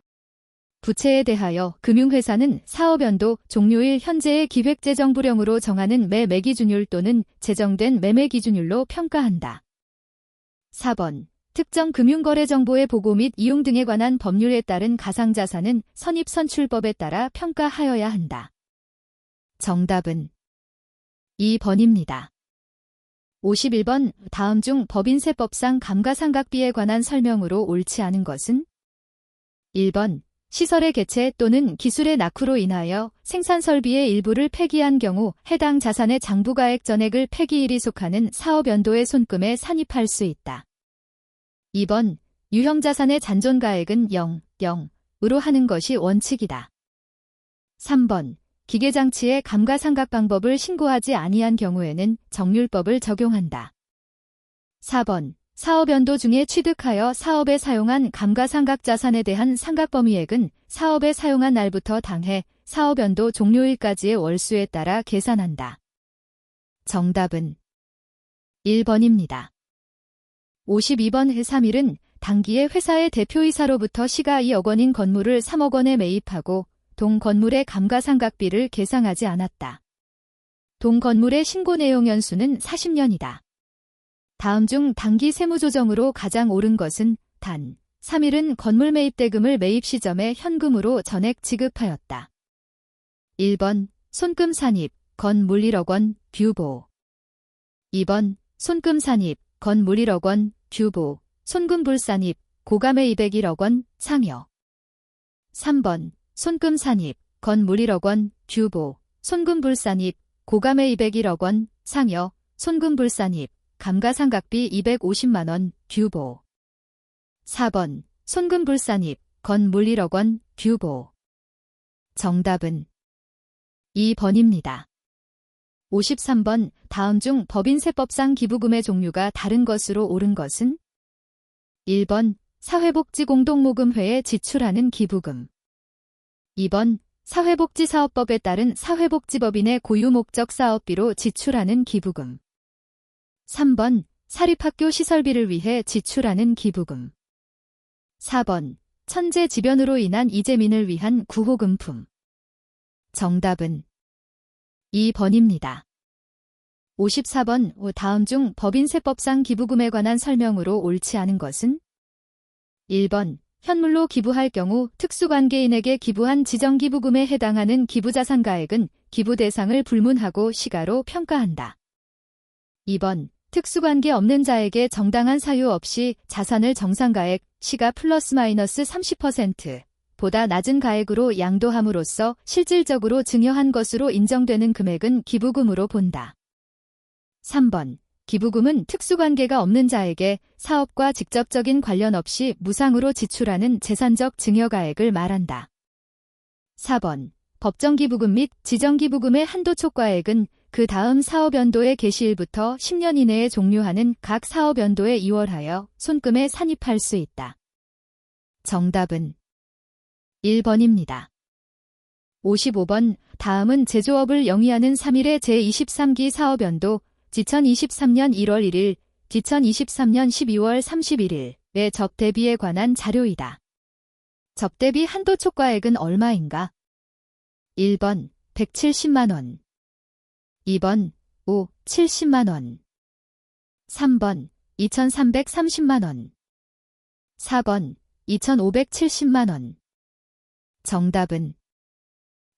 부채에 대하여 금융회사는 사업연도 종료일 현재의 기획재정부령으로 정하는 매매기준율 또는 제정된 매매기준율로 평가한다. 4번 특정 금융거래정보의 보고 및 이용 등에 관한 법률에 따른 가상자산은 선입선출법에 따라 평가하여야 한다. 정답은 2번입니다. 51번. 다음 중 법인세법상 감가상각비에 관한 설명으로 옳지 않은 것은? 1번 시설의 개체 또는 기술의 낙후로 인하여 생산설비의 일부를 폐기한 경우 해당 자산의 장부가액 전액을 폐기일이 속하는 사업연도의 손금에 산입할 수 있다. 2번 유형자산의 잔존가액은 0으로 하는 것이 원칙이다. 3번 기계장치의 감가상각 방법을 신고하지 아니한 경우에는 정률법을 적용한다. 4번 사업연도 중에 취득하여 사업에 사용한 감가상각 자산에 대한 상각범위액은 사업에 사용한 날부터 당해 사업연도 종료일까지의 월수에 따라 계산한다. 정답은 1번입니다. 52번 3일은 당기에 회사의 대표이사로부터 시가 2억 원인 건물을 3억 원에 매입하고 동 건물의 감가상각비를 계상하지 않았다. 동 건물의 신고 내용 연수는 40년이다. 다음 중 당기 세무조정으로 가장 옳은 것은 단 3일은 건물 매입대금을 매입 시점에 현금으로 전액 지급하였다. 1번 손금 산입, 건물 1억 원, 규보. 2번 손금 산입, 건물 1억 원, 규보, 손금 불산입, 고가매 201억 원, 상여. 3번 손금 산입, 건물 1억 원, 규보, 손금 불산입, 고가매 201억 원, 상여, 손금 불산입, 감가상각비 250만 원, 규보. 4번 손금 불산입, 건물 1억 원, 규보. 정답은 2번입니다. 53번. 다음 중 법인세법상 기부금의 종류가 다른 것으로 옳은 것은? 1번 사회복지공동모금회에 지출하는 기부금. 2번 사회복지사업법에 따른 사회복지법인의 고유목적 사업비로 지출하는 기부금. 3번 사립학교 시설비를 위해 지출하는 기부금. 4번 천재지변으로 인한 이재민을 위한 구호금품. 정답은 2번입니다. 54번 다음 중 법인세법상 기부금에 관한 설명으로 옳지 않은 것은? 1번 현물로 기부할 경우 특수관계인에게 기부한 지정기부금에 해당하는 기부자산가액은 기부 대상을 불문하고 시가로 평가한다. 2번 특수관계 없는 자에게 정당한 사유 없이 자산을 정상가액, 시가 플러스 마이너스 30% 보다 낮은 가액으로 양도함으로써 실질적으로 증여한 것으로 인정되는 금액은 기부금으로 본다. 3번 기부금은 특수관계가 없는 자에게 사업과 직접적인 관련 없이 무상으로 지출하는 재산적 증여가액을 말한다. 4번 법정기부금 및 지정기부금의 한도 초과액은 그 다음 사업연도의 개시일부터 10년 이내에 종료하는 각 사업연도에 이월하여 손금에 산입할 수 있다. 정답은 1번입니다. 55번 다음은 제조업을 영위하는 3일의 제23기 사업연도 2023년 1월 1일, 2023년 12월 31일의 접대비에 관한 자료이다. 접대비 한도 초과액은 얼마인가? 1번 170만원 2번 70만원 3번 2330만원 4번 2570만원 정답은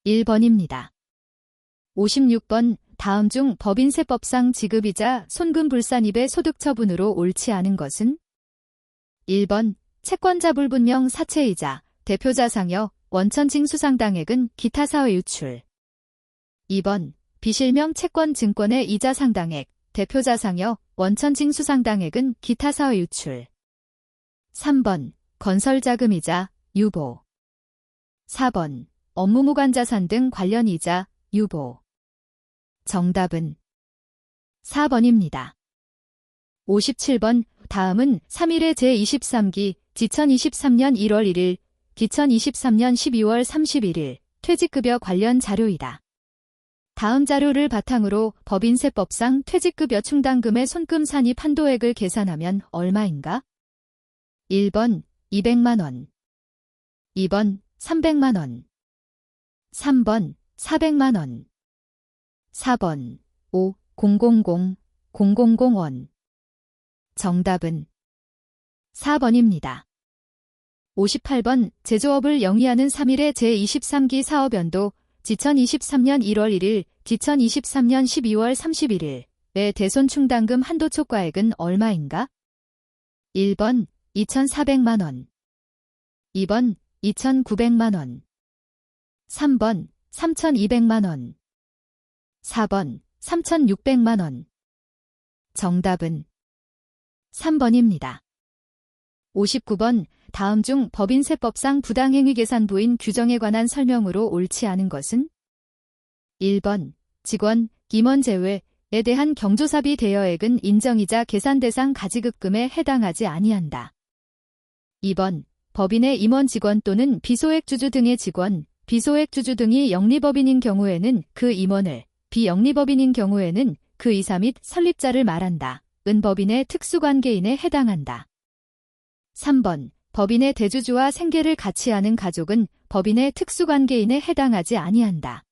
1번입니다. 56번 다음 중 법인세법상 지급이자 손금불산입의 소득처분으로 옳지 않은 것은? 1번 채권자 불분명 사채이자 대표자 상여 원천징수상당액은 기타 사회 유출 2번 비실명 채권 증권의 이자 상당액 대표자 상여 원천징수상당액은 기타 사회 유출 3번 건설자금이자 유보 4번 업무무관자산 등 관련 이자 유보 정답은 4번입니다. 57번 다음은 3일의 제23기 2023년 1월 1일, 2023년 12월 31일 퇴직급여 관련 자료이다. 다음 자료를 바탕으로 법인세법상 퇴직급여 충당금의 손금 산입 한도액을 계산하면 얼마인가? 1번 200만원 2번 300만원 3번 400만원 4번 000원 정답은 4번입니다. 58번 제조업을 영위하는 3일의 제23기 사업연도 2023년 1월 1일, 2023년 12월 31일의 대손충당금 한도 초과액은 얼마인가? 1번 2,400만원 2번 2,900만원 3번 3,200만원 4번 3,600만원 정답은 3번입니다. 59번 다음 중 법인세법상 부당행위계산부인 규정에 관한 설명으로 옳지 않은 것은? 1번 직원, 임원 제외에 대한 경조사비 대여액은 인정이자 계산대상 가지급금에 해당하지 아니한다. 2번 법인의 임원 직원 또는 비소액 주주 등의 직원, 비소액 주주 등이 영리법인인 경우에는 그 임원을, 비영리법인인 경우에는 그 이사 및 설립자를 말한다. 은 법인의 특수관계인에 해당한다. 3번 법인의 대주주와 생계를 같이 하는 가족은 법인의 특수관계인에 해당하지 아니한다.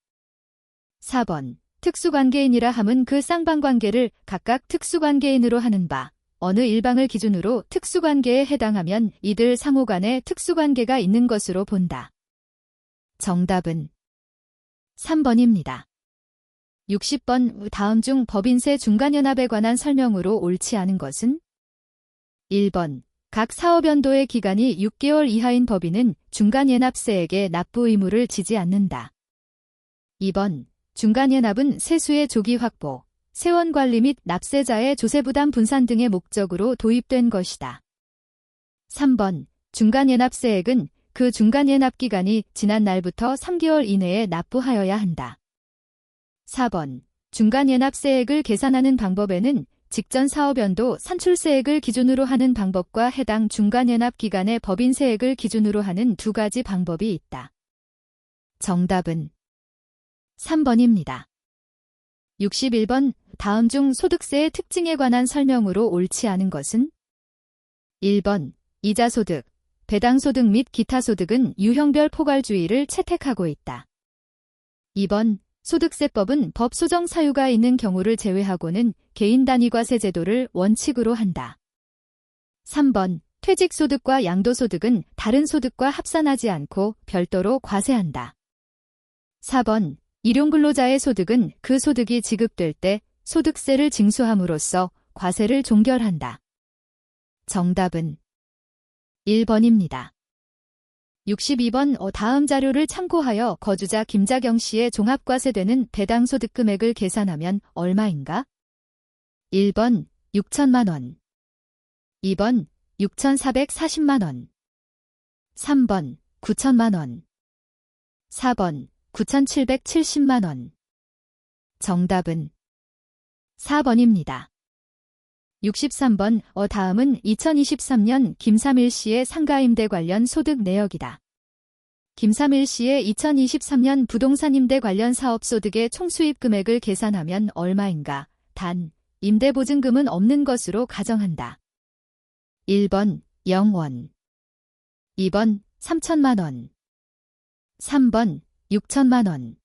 4번 특수관계인이라 함은 그 쌍방관계를 각각 특수관계인으로 하는 바 어느 일방을 기준으로 특수관계에 해당하면 이들 상호 간에 특수관계가 있는 것으로 본다. 정답은 3번입니다. 60번 다음 중 법인세 중간연합에 관한 설명으로 옳지 않은 것은? 1번 각 사업연도의 기간이 6개월 이하인 법인은 중간연합세에게 납부 의무를 지지 않는다. 2번 중간연합은 세수의 조기 확보, 세원관리 및 납세자의 조세부담 분산 등의 목적으로 도입된 것이다. 3번 중간연합세액은 그 중간연합기간이 지난 날부터 3개월 이내에 납부하여야 한다. 4번 중간연합세액을 계산하는 방법에는 직전 사업연도 산출세액을 기준으로 하는 방법과 해당 중간연합기간의 법인세액을 기준으로 하는 두 가지 방법이 있다. 정답은 3번입니다. 61번 다음 중 소득세의 특징에 관한 설명으로 옳지 않은 것은? 1번 이자소득, 배당소득 및 기타소득은 유형별 포괄주의를 채택하고 있다. 2번 소득세법은 법 소정 사유가 있는 경우를 제외하고는 개인 단위 과세 제도를 원칙으로 한다. 3번 퇴직소득과 양도소득은 다른 소득과 합산하지 않고 별도로 과세한다. 4번 일용근로자의 소득은 그 소득이 지급될 때 소득세를 징수함으로써 과세를 종결한다. 정답은 1번입니다. 62번 다음 자료를 참고하여 거주자 김자경 씨의 종합과세되는 배당 소득 금액을 계산하면 얼마인가? 1번 6천만 원, 2번 6,440만 원, 3번 9천만 원, 4번 9,770만 원. 정답은 4번입니다. 63번 다음은 2023년 김삼일 씨의 상가임대 관련 소득 내역이다. 김삼일 씨의 2023년 부동산 임대 관련 사업 소득의 총수입 금액을 계산하면 얼마인가? 단, 임대보증금은 없는 것으로 가정한다. 1번 0원, 2번 3천만 원, 3번 6천만 원,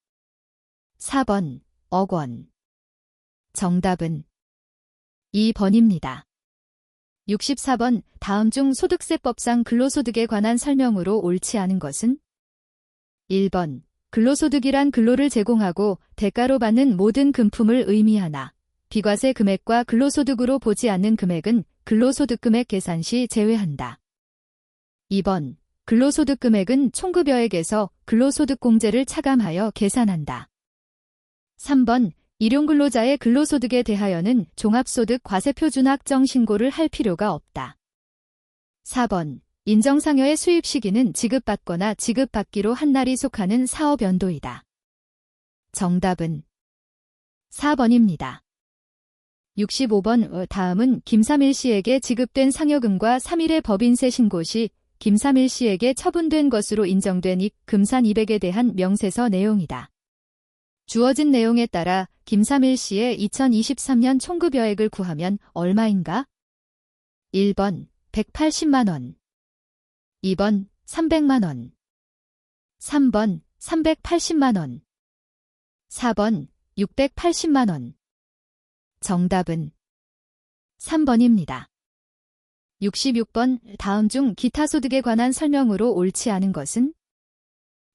4번 억 원. 정답은 2번입니다. 64번 다음 중 소득세법상 근로소득에 관한 설명으로 옳지 않은 것은? 1번 근로소득이란 근로를 제공하고 대가로 받는 모든 금품을 의미하나 비과세 금액과 근로소득으로 보지 않는 금액은 근로소득 금액 계산 시 제외한다. 2번 근로소득 금액은 총급여액에서 근로소득공제를 차감하여 계산한다. 3번 일용근로자의 근로소득에 대하여는 종합소득 과세표준 확정 신고를 할 필요가 없다. 4번 인정상여의 수입 시기는 지급받거나 지급받기로 한 날이 속하는 사업 연도이다. 정답은 4번입니다. 65번 다음은 김삼일 씨에게 지급된 상여금과 3일의 법인세 신고 시 김삼일 씨에게 처분된 것으로 인정된 금산 200에 대한 명세서 내용이다. 주어진 내용에 따라 김삼일 씨의 2023년 총급여액을 구하면 얼마인가? 1번 180만 원, 2번 300만 원, 3번 380만 원, 4번 680만 원. 정답은 3번입니다. 66번 다음 중 기타 소득에 관한 설명으로 옳지 않은 것은?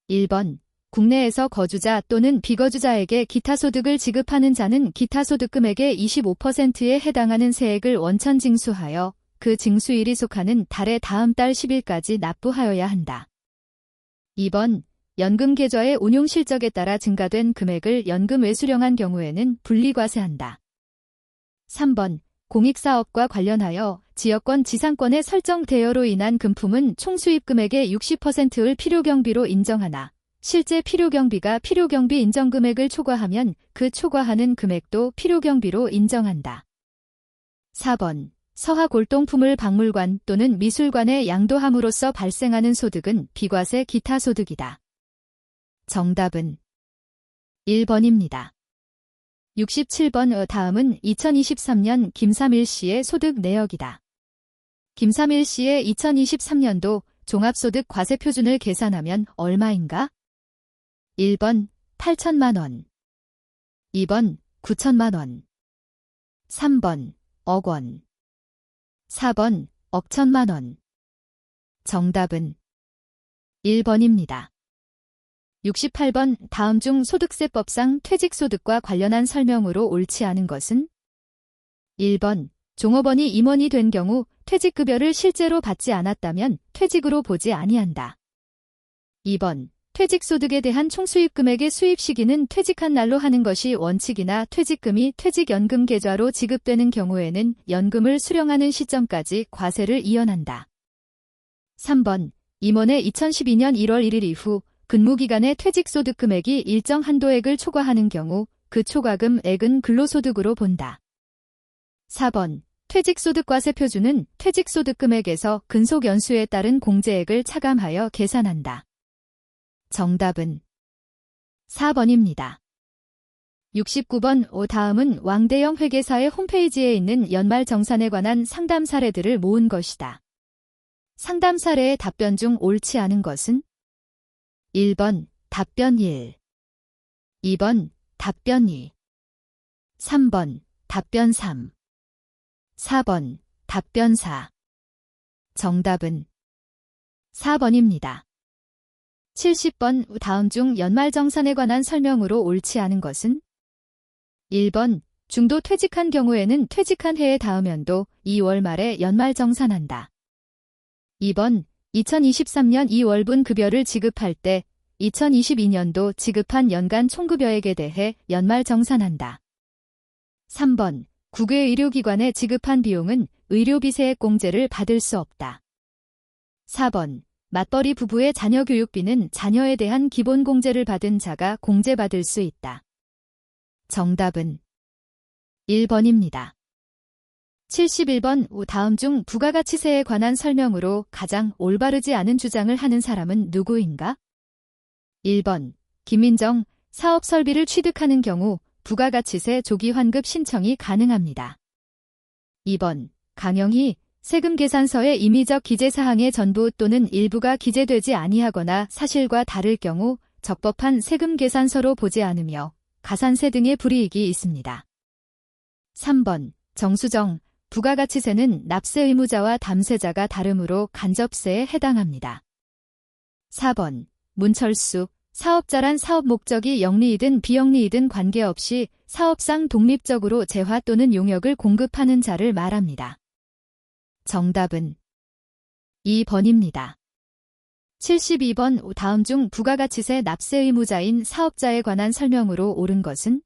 1번 국내에서 거주자 또는 비거주자에게 기타 소득을 지급하는 자는 기타 소득 금액의 25%에 해당하는 세액을 원천 징수하여 그 징수일이 속하는 달의 다음 달 10일까지 납부하여야 한다. 2번 연금 계좌의 운용 실적에 따라 증가된 금액을 연금 외수령한 경우에는 분리과세한다. 3번 공익사업과 관련하여 지역권 지상권의 설정 대여로 인한 금품은 총수입 금액의 60%를 필요경비로 인정하나 실제 필요경비가 필요경비 인정금액을 초과하면 그 초과하는 금액도 필요경비로 인정한다. 4번 서하골동품을 박물관 또는 미술관에 양도함으로써 발생하는 소득은 비과세 기타 소득이다. 정답은 1번입니다. 67번 다음은 2023년 김삼일 씨의 소득 내역이다. 김삼일 씨의 2023년도 종합소득 과세표준을 계산하면 얼마인가? 1번 8천만 원, 2번 9천만 원, 3번 억 원, 4번 억천만 원. 정답은 1번입니다. 68번 다음 중 소득세법상 퇴직소득과 관련한 설명으로 옳지 않은 것은? 1번 종업원이 임원이 된 경우 퇴직급여를 실제로 받지 않았다면 퇴직으로 보지 아니한다. 2번 퇴직소득에 대한 총수입 금액의 수입 시기는 퇴직한 날로 하는 것이 원칙이나 퇴직금이 퇴직연금 계좌로 지급되는 경우에는 연금을 수령하는 시점까지 과세를 이연한다. 3번 임원의 2012년 1월 1일 이후 근무기간의 퇴직소득 금액이 일정 한도액을 초과하는 경우 그 초과금액은 근로소득으로 본다. 4번 퇴직소득과세표준은 퇴직소득 금액에서 근속연수에 따른 공제액을 차감하여 계산한다. 정답은 4번입니다. 69번 다음은 왕대영 회계사의 홈페이지에 있는 연말정산에 관한 상담 사례들을 모은 것이다. 상담 사례의 답변 중 옳지 않은 것은? 1번 답변 1, 2번 답변 2. 3번, 답변 3. 4번, 답변 4. 정답은 4번입니다. 70번 다음 중 연말정산에 관한 설명으로 옳지 않은 것은? 1번, 중도 퇴직한 경우에는 퇴직한 해의 다음 연도 2월 말에 연말정산한다. 2번, 2023년 2월분 급여를 지급할 때 2022년도 지급한 연간 총급여액에 대해 연말정산한다. 3번, 국외 의료기관에 지급한 비용은 의료비세액 공제를 받을 수 없다. 4번, 맞벌이 부부의 자녀 교육비는 자녀에 대한 기본 공제를 받은 자가 공제받을 수 있다. 정답은 1번입니다. 71번 다음 중 부가가치세에 관한 설명으로 가장 올바르지 않은 주장을 하는 사람은 누구인가? 1번, 김민정, 사업설비를 취득하는 경우 부가가치세 조기 환급 신청이 가능합니다. 2번, 강영희, 세금 계산서의 임의적 기재사항의 전부 또는 일부가 기재되지 아니하거나 사실과 다를 경우 적법한 세금 계산서로 보지 않으며 가산세 등의 불이익이 있습니다. 3번, 정수정, 부가가치세는 납세 의무자와 담세자가 다르므로 간접세에 해당합니다. 4번, 문철수, 사업자란 사업 목적이 영리이든 비영리이든 관계없이 사업상 독립적으로 재화 또는 용역을 공급하는 자를 말합니다. 정답은 2번입니다. 72번 다음 중 부가가치세 납세 의무자인 사업자에 관한 설명으로 옳은 것은?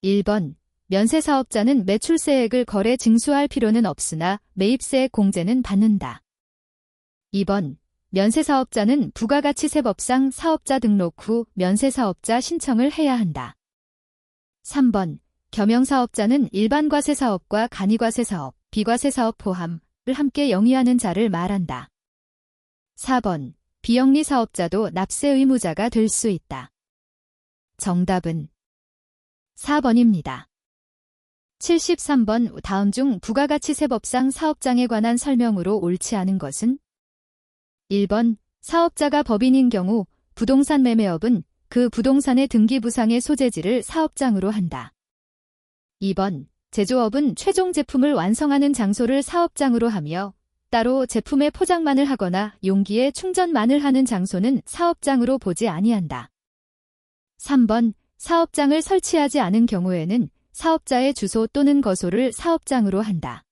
1번, 면세사업자는 매출세액을 거래 징수할 필요는 없으나 매입세액 공제는 받는다. 2번, 면세사업자는 부가가치세법상 사업자 등록 후 면세사업자 신청을 해야 한다. 3번, 겸용사업자는 일반과세사업과 간이과세사업, 비과세사업 포함을 함께 영위하는 자를 말한다. 4번, 비영리사업자도 납세 의무자가 될 수 있다. 정답은 4번입니다. 73번 다음 중 부가가치세법상 사업장에 관한 설명으로 옳지 않은 것은? 1번, 사업자가 법인인 경우 부동산 매매업은 그 부동산의 등기부상의 소재지를 사업장으로 한다. 2번, 제조업은 최종 제품을 완성하는 장소를 사업장으로 하며 따로 제품의 포장만을 하거나 용기에 충전만을 하는 장소는 사업장으로 보지 아니한다. 3번, 사업장을 설치하지 않은 경우에는 사업자의 주소 또는 거소를 사업장으로 한다.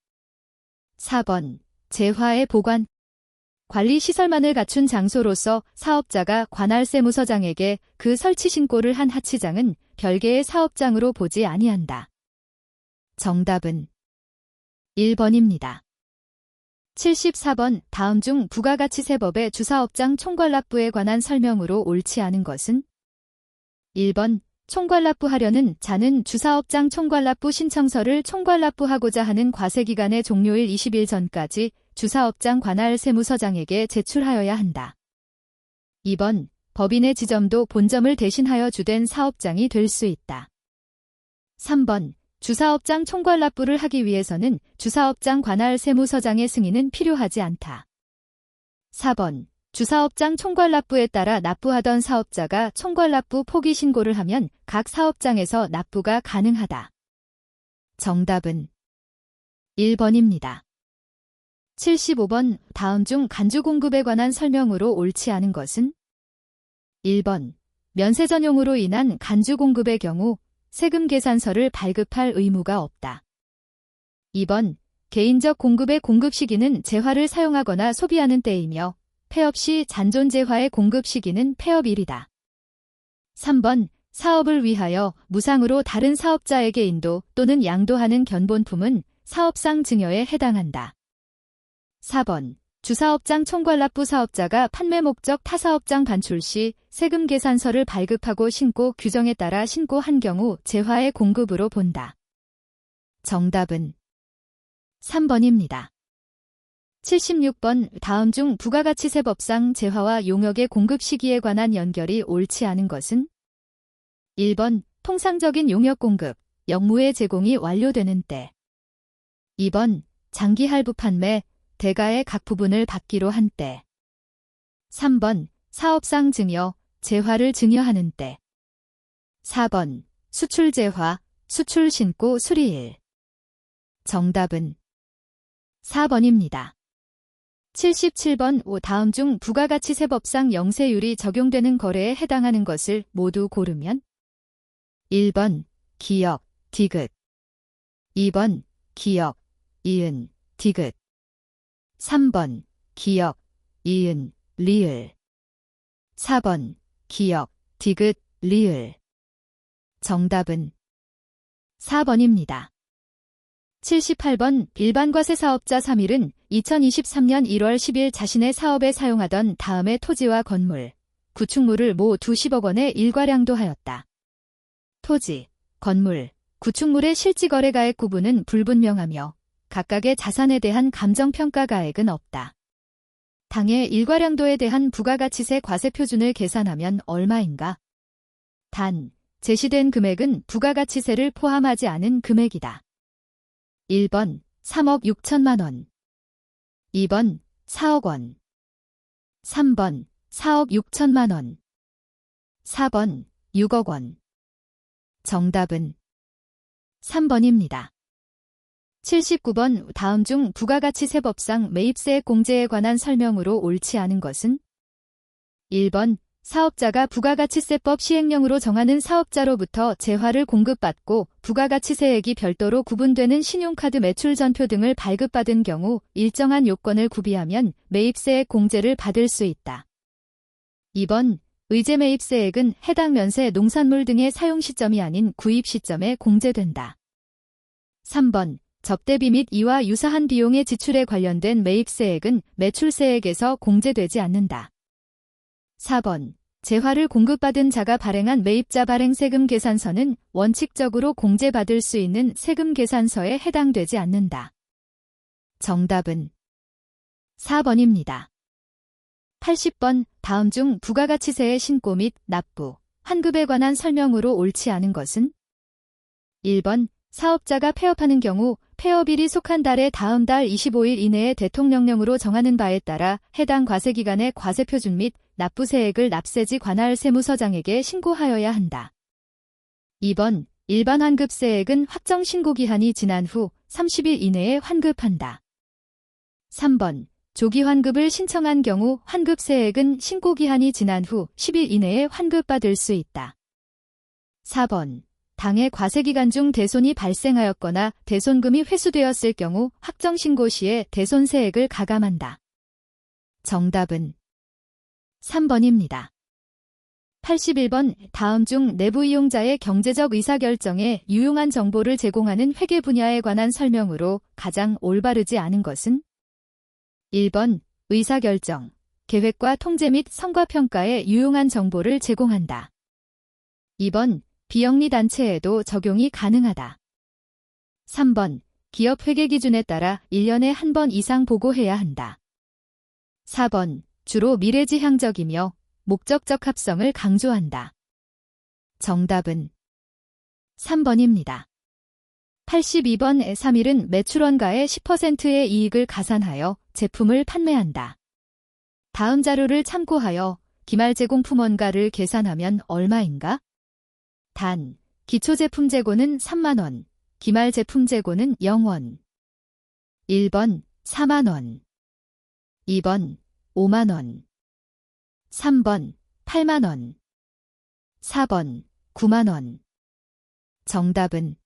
4번, 재화의 보관, 관리시설만을 갖춘 장소로서 사업자가 관할세무서장에게 그 설치 신고를 한 하치장은 별개의 사업장으로 보지 아니한다. 정답은 1번입니다. 74번 다음 중 부가가치세법의 주사업장 총괄납부에 관한 설명으로 옳지 않은 것은? 1번, 총괄납부하려는 자는 주사업장 총괄납부 신청서를 총괄납부하고자 하는 과세기간의 종료일 20일 전까지 주사업장 관할세무서장에게 제출하여야 한다. 2번, 법인의 지점도 본점을 대신하여 주된 사업장이 될 수 있다. 3번, 주사업장 총괄납부를 하기 위해서는 주사업장 관할세무서장의 승인은 필요하지 않다. 4번, 주사업장 총괄납부에 따라 납부하던 사업자가 총괄납부 포기 신고를 하면 각 사업장에서 납부가 가능하다. 정답은 1번입니다. 75번 다음 중 간주공급에 관한 설명으로 옳지 않은 것은? 1번, 면세 전용으로 인한 간주공급의 경우 세금 계산서를 발급할 의무가 없다. 2번, 개인적 공급의 공급 시기는 재화를 사용하거나 소비하는 때이며 폐업 시 잔존 재화의 공급 시기는 폐업일이다. 3번, 사업을 위하여 무상으로 다른 사업자에게 인도 또는 양도하는 견본품은 사업상 증여에 해당한다. 4번, 주사업장 총괄납부 사업자가 판매 목적 타사업장 반출 시 세금 계산서를 발급하고 신고 규정에 따라 신고한 경우 재화의 공급으로 본다. 정답은 3번입니다. 76번 다음 중 부가가치세법상 재화와 용역의 공급 시기에 관한 연결이 옳지 않은 것은? 1번, 통상적인 용역 공급, 역무의 제공이 완료되는 때. 2번, 장기 할부 판매, 대가의 각 부분을 받기로 한 때. 3번, 사업상 증여, 재화를 증여하는 때. 4번, 수출재화, 수출신고 수리일. 정답은 4번입니다. 77번 다음 중 부가가치세법상 영세율이 적용되는 거래에 해당하는 것을 모두 고르면 1번 기역, 디귿 2번 기역, 이은, 디귿 3번 기역, 이은, 리을 4번 기역, 디귿, 리을. 정답은 4번입니다. 78번 일반과세 사업자 3일은 2023년 1월 10일 자신의 사업에 사용하던 다음의 토지와 건물, 구축물을 모 20억 원에 일과량도하였다. 토지, 건물, 구축물의 실지거래가액 구분은 불분명하며 각각의 자산에 대한 감정평가가액은 없다. 당해 일과량도에 대한 부가가치세 과세표준을 계산하면 얼마인가? 단, 제시된 금액은 부가가치세를 포함하지 않은 금액이다. 1번 3억 6천만 원 2번 4억 원 3번 4억 6천만 원 4번 6억 원. 정답은 3번입니다. 79번 다음 중 부가가치세법상 매입세액 공제에 관한 설명으로 옳지 않은 것은 1번 사업자가 부가가치세법 시행령으로 정하는 사업자로부터 재화를 공급받고 부가가치세액이 별도로 구분되는 신용카드 매출전표 등을 발급받은 경우 일정한 요건을 구비하면 매입세액 공제를 받을 수 있다. 2번 의제매입세액은 해당 면세 농산물 등의 사용 시점이 아닌 구입 시점에 공제된다. 3번 접대비 및 이와 유사한 비용의 지출에 관련된 매입세액은 매출세액에서 공제되지 않는다. 4번 재화를 공급받은 자가 발행한 매입자 발행 세금 계산서는 원칙적으로 공제받을 수 있는 세금 계산서에 해당되지 않는다. 정답은 4번입니다. 80번 다음 중 부가가치세의 신고 및 납부, 환급에 관한 설명으로 옳지 않은 것은 1번 사업자가 폐업하는 경우 폐업일이 속한 달의 다음 달 25일 이내에 대통령령으로 정하는 바에 따라 해당 과세기간의 과세표준 및 납부세액을 납세지 관할 세무서장에게 신고하여야 한다. 2번 일반 환급세액은 확정 신고기한이 지난 후 30일 이내에 환급한다. 3번 조기 환급을 신청한 경우 환급세액은 신고기한이 지난 후 10일 이내에 환급받을 수 있다. 4번 당해 과세기간 중 대손이 발생하였거나 대손금이 회수되었을 경우 확정신고 시에 대손세액을 가감한다. 정답은 3번입니다. 81번 다음 중 내부 이용자의 경제적 의사결정에 유용한 정보를 제공하는 회계 분야에 관한 설명으로 가장 올바르지 않은 것은 1번 의사결정, 계획과 통제 및 성과평가에 유용한 정보를 제공한다. 2번 비영리단체에도 적용이 가능하다. 3번 기업 회계 기준에 따라 1년에 한 번 이상 보고해야 한다. 4번 주로 미래지향적이며 목적적 합성을 강조한다. 정답은 3번입니다. 82번 3일은 매출원가의 10%의 이익을 가산하여 제품을 판매한다. 다음 자료를 참고하여 기말제공품원가를 계산하면 얼마인가? 단, 기초제품 재고는 3만원, 기말제품 재고는 0원. 1번 4만원, 2번 5만원, 3번 8만원, 4번 9만원. 정답은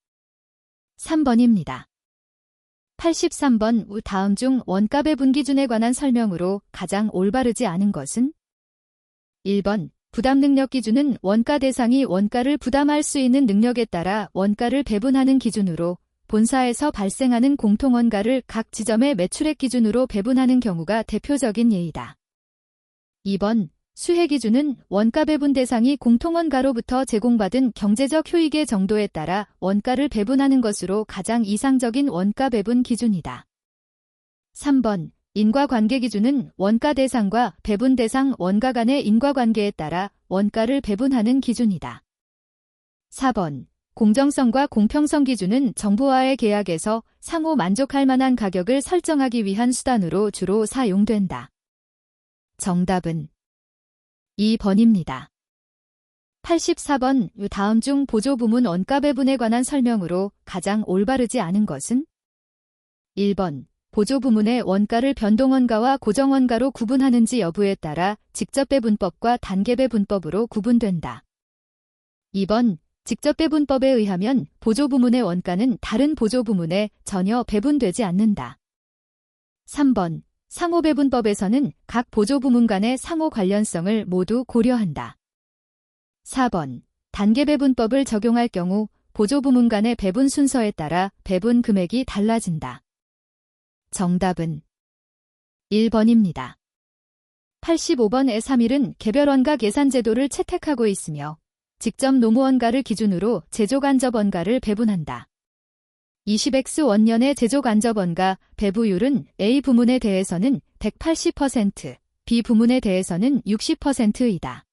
3번입니다. 83번 다음 중 원가 배분 기준에 관한 설명으로 가장 올바르지 않은 것은 1번 부담 능력 기준은 원가 대상이 원가를 부담할 수 있는 능력에 따라 원가를 배분하는 기준으로 본사에서 발생하는 공통원가를 각 지점의 매출액 기준으로 배분하는 경우가 대표적인 예이다. 2번 수혜 기준은 원가 배분 대상이 공통원가로부터 제공받은 경제적 효익의 정도에 따라 원가를 배분하는 것으로 가장 이상적인 원가 배분 기준이다. 3번 인과관계 기준은 원가 대상과 배분 대상 원가 간의 인과관계에 따라 원가를 배분하는 기준이다. 4번 공정성과 공평성 기준은 정부와의 계약에서 상호 만족할 만한 가격을 설정하기 위한 수단으로 주로 사용된다. 정답은 2번입니다. 84번 다음 중 보조부문 원가 배분에 관한 설명으로 가장 올바르지 않은 것은? 1번 보조부문의 원가를 변동원가와 고정원가로 구분하는지 여부에 따라 직접배분법과 단계배분법으로 구분된다. 2번 직접배분법에 의하면 보조부문의 원가는 다른 보조부문에 전혀 배분되지 않는다. 3번 상호배분법에서는 각 보조부문 간의 상호 관련성을 모두 고려한다. 4번 단계배분법을 적용할 경우 보조부문 간의 배분 순서에 따라 배분 금액이 달라진다. 정답은 1번입니다. 85번의 3일은 개별원가 계산제도를 채택하고 있으며 직접 노무원가를 기준으로 제조간접원가를 배분한다. 20X 원년의 제조간접원가 배부율은 A 부문에 대해서는 180%, B 부문에 대해서는 60%이다.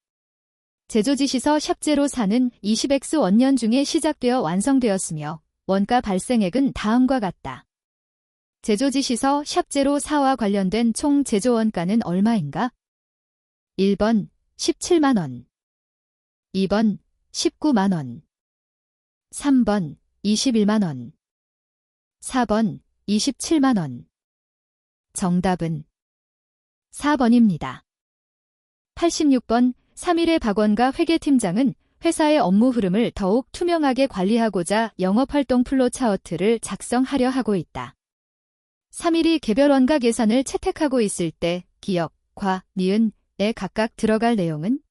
제조지시서 샵04는 20X 원년 중에 시작되어 완성되었으며 원가 발생액은 다음과 같다. 제조지시서 샵04와 관련된 총 제조원가는 얼마인가? 1번 17만원, 2번 19만원, 3번 21만원, 4번 27만원. 정답은 4번입니다. 86번 3일의 박원가 회계팀장은 회사의 업무 흐름을 더욱 투명하게 관리하고자 영업활동 플로차트를 작성하려 하고 있다. 3일이 개별원가 계산을 채택하고 있을 때 기역, 과, 니은에 각각 들어갈 내용은?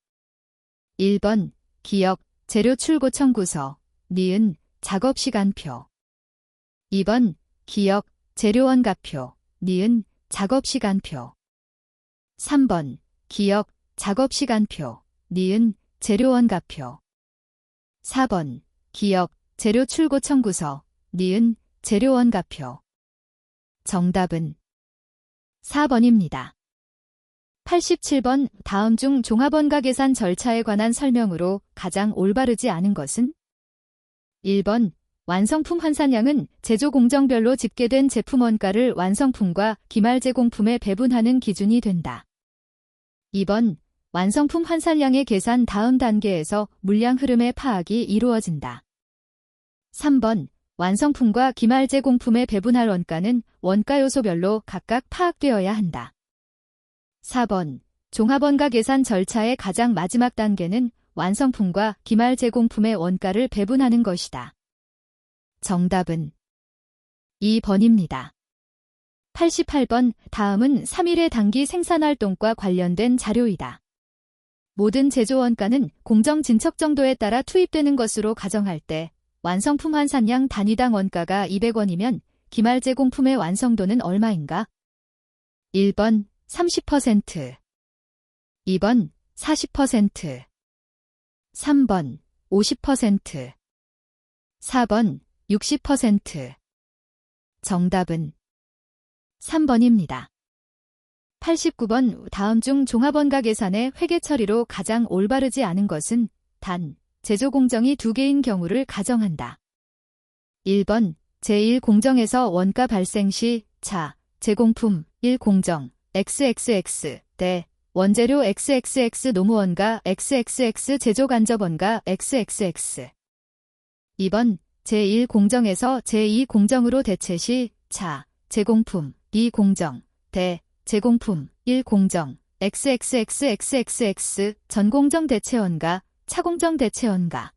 1번 기역, 재료 출고 청구서, 니은, 작업시간표. 2번 기역, 재료원가표, 니은, 작업시간표. 3번 기역, 작업시간표, 니은, 재료원가표. 4번 기역, 재료 출고 청구서, 니은, 재료원가표. 정답은 4번입니다. 87번 다음 중 종합원가 계산 절차에 관한 설명으로 가장 올바르지 않은 것은? 1번 완성품 환산량은 제조 공정별로 집계된 제품 원가를 완성품과 기말 제공품에 배분하는 기준이 된다. 2번 완성품 환산량의 계산 다음 단계에서 물량 흐름의 파악이 이루어진다. 3번 완성품과 기말 제공품에 배분할 원가는 원가 요소별로 각각 파악되어야 한다. 4번 종합원가 계산 절차의 가장 마지막 단계는 완성품과 기말 제공품의 원가를 배분하는 것이다. 정답은 2번입니다. 88번 다음은 3일의 단기 생산활동과 관련된 자료이다. 모든 제조원가는 공정 진척 정도에 따라 투입되는 것으로 가정할 때 완성품 환산량 단위당 원가가 200원이면 기말 제공품의 완성도는 얼마인가? 1번 30%, 2번 40%, 3번 50%, 4번 60%. 정답은 3번입니다. 89번 다음 중 종합원가 계산의 회계 처리로 가장 올바르지 않은 것은 단, 제조 공정이 2개인 경우를 가정한다. 1번 제1공정에서 원가 발생 시 차, 제공품 1공정 XXX 대 원재료 XXX 노무원가 XXX 제조간접원가 XXX. 2번 제1공정에서 제2공정으로 대체 시 차, 제공품 2공정 대 제공품 1공정 XXXXXX 전공정 대체원가 차공정 대체원가.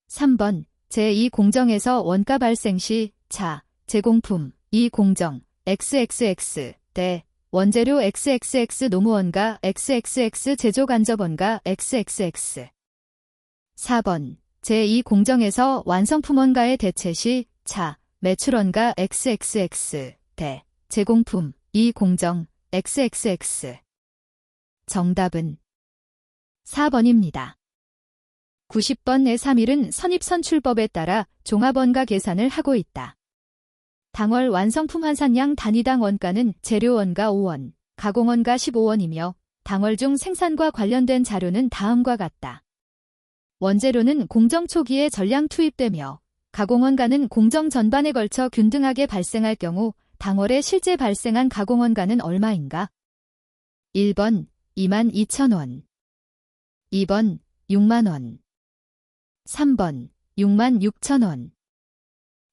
3번 제2공정에서 원가 발생 시 차, 제공품 2공정 XXX 대 원재료 XXX 노무원가 XXX 제조간접원가 XXX. 4번 제2공정에서 완성품원가의 대체 시 차, 매출원가 XXX 대 제공품 2공정 XXX. 정답은 4번입니다. 90번의 3일은 선입선출법에 따라 종합원가 계산을 하고 있다. 당월 완성품 환산량 단위당 원가는 재료원가 5원, 가공원가 15원이며 당월 중 생산과 관련된 자료는 다음과 같다. 원재료는 공정 초기에 전량 투입되며 가공원가는 공정 전반에 걸쳐 균등하게 발생할 경우 당월에 실제 발생한 가공원가는 얼마인가? 1번 22,000원, 2번 6만원. 3번 6만 6천원.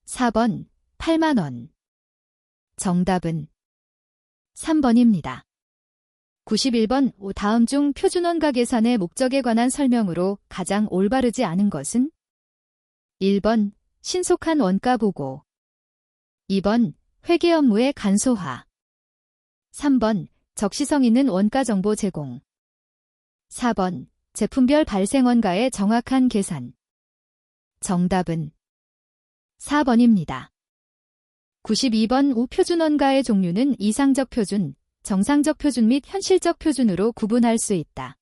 4번 8만원. 정답은 3번입니다. 91번 다음 중 표준원가 계산의 목적에 관한 설명으로 가장 올바르지 않은 것은? 1번 신속한 원가 보고. 2번 회계 업무의 간소화. 3번 적시성 있는 원가 정보 제공. 4번 제품별 발생 원가의 정확한 계산. 정답은 4번입니다. 92번 표준원가의 종류는 이상적 표준, 정상적 표준 및 현실적 표준으로 구분할 수 있다.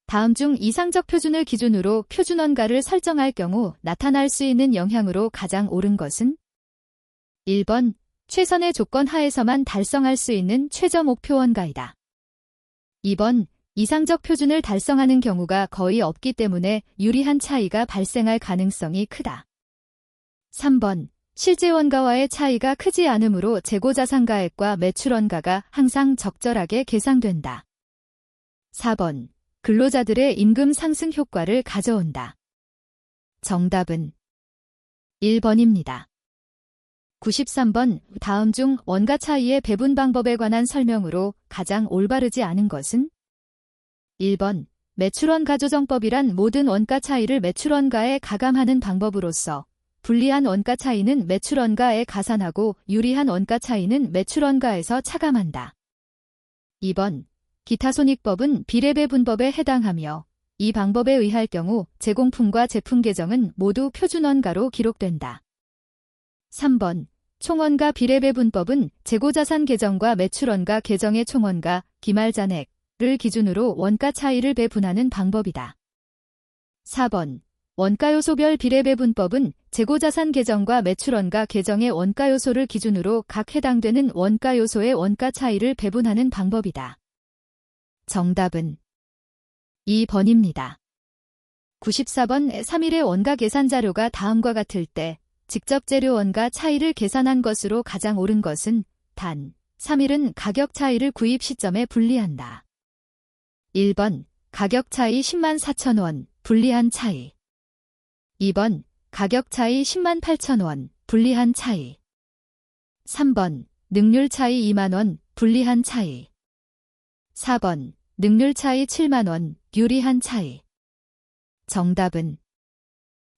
다음 중 이상적 표준을 기준으로 표준원가를 설정할 경우 나타날 수 있는 영향으로 가장 옳은 것은? 1번 최선의 조건 하에서만 달성할 수 있는 최저 목표 원가이다. 2번 이상적 표준을 달성하는 경우가 거의 없기 때문에 유리한 차이가 발생할 가능성이 크다. 3번 실제 원가와의 차이가 크지 않으므로 재고자산가액과 매출원가가 항상 적절하게 계상된다. 4번 근로자들의 임금 상승 효과를 가져온다. 정답은 1번입니다. 93번 다음 중 원가 차이의 배분 방법에 관한 설명으로 가장 올바르지 않은 것은? 1번 매출원가 조정법이란 모든 원가 차이를 매출원가에 가감하는 방법으로서 불리한 원가 차이는 매출원가에 가산하고 유리한 원가 차이는 매출원가에서 차감한다. 2번 기타 손익법은 비례배분법에 해당하며 이 방법에 의할 경우 제공품과 제품 계정은 모두 표준원가로 기록된다. 3번 총원가 비례배분법은 재고자산 계정과 매출원가 계정의 총원가, 기말잔액을 기준으로 원가 차이를 배분하는 방법이다. 4번 원가요소별 비례배분법은 재고자산 계정과 매출원가 계정의 원가요소를 기준으로 각 해당되는 원가요소의 원가 차이를 배분하는 방법이다. 정답은 2번입니다. 94번 3일의 원가 계산 자료가 다음과 같을 때 직접 재료 원가 차이를 계산한 것으로 가장 옳은 것은 단 3일은 가격 차이를 구입 시점에 분리한다. 1번 가격 차이 10만 4천 원, 분리한 차이. 2번 가격 차이 10만 8천 원, 분리한 차이. 3번 능률 차이 2만 원, 분리한 차이. 4번 능률 차이 7만 원, 유리한 차이. 정답은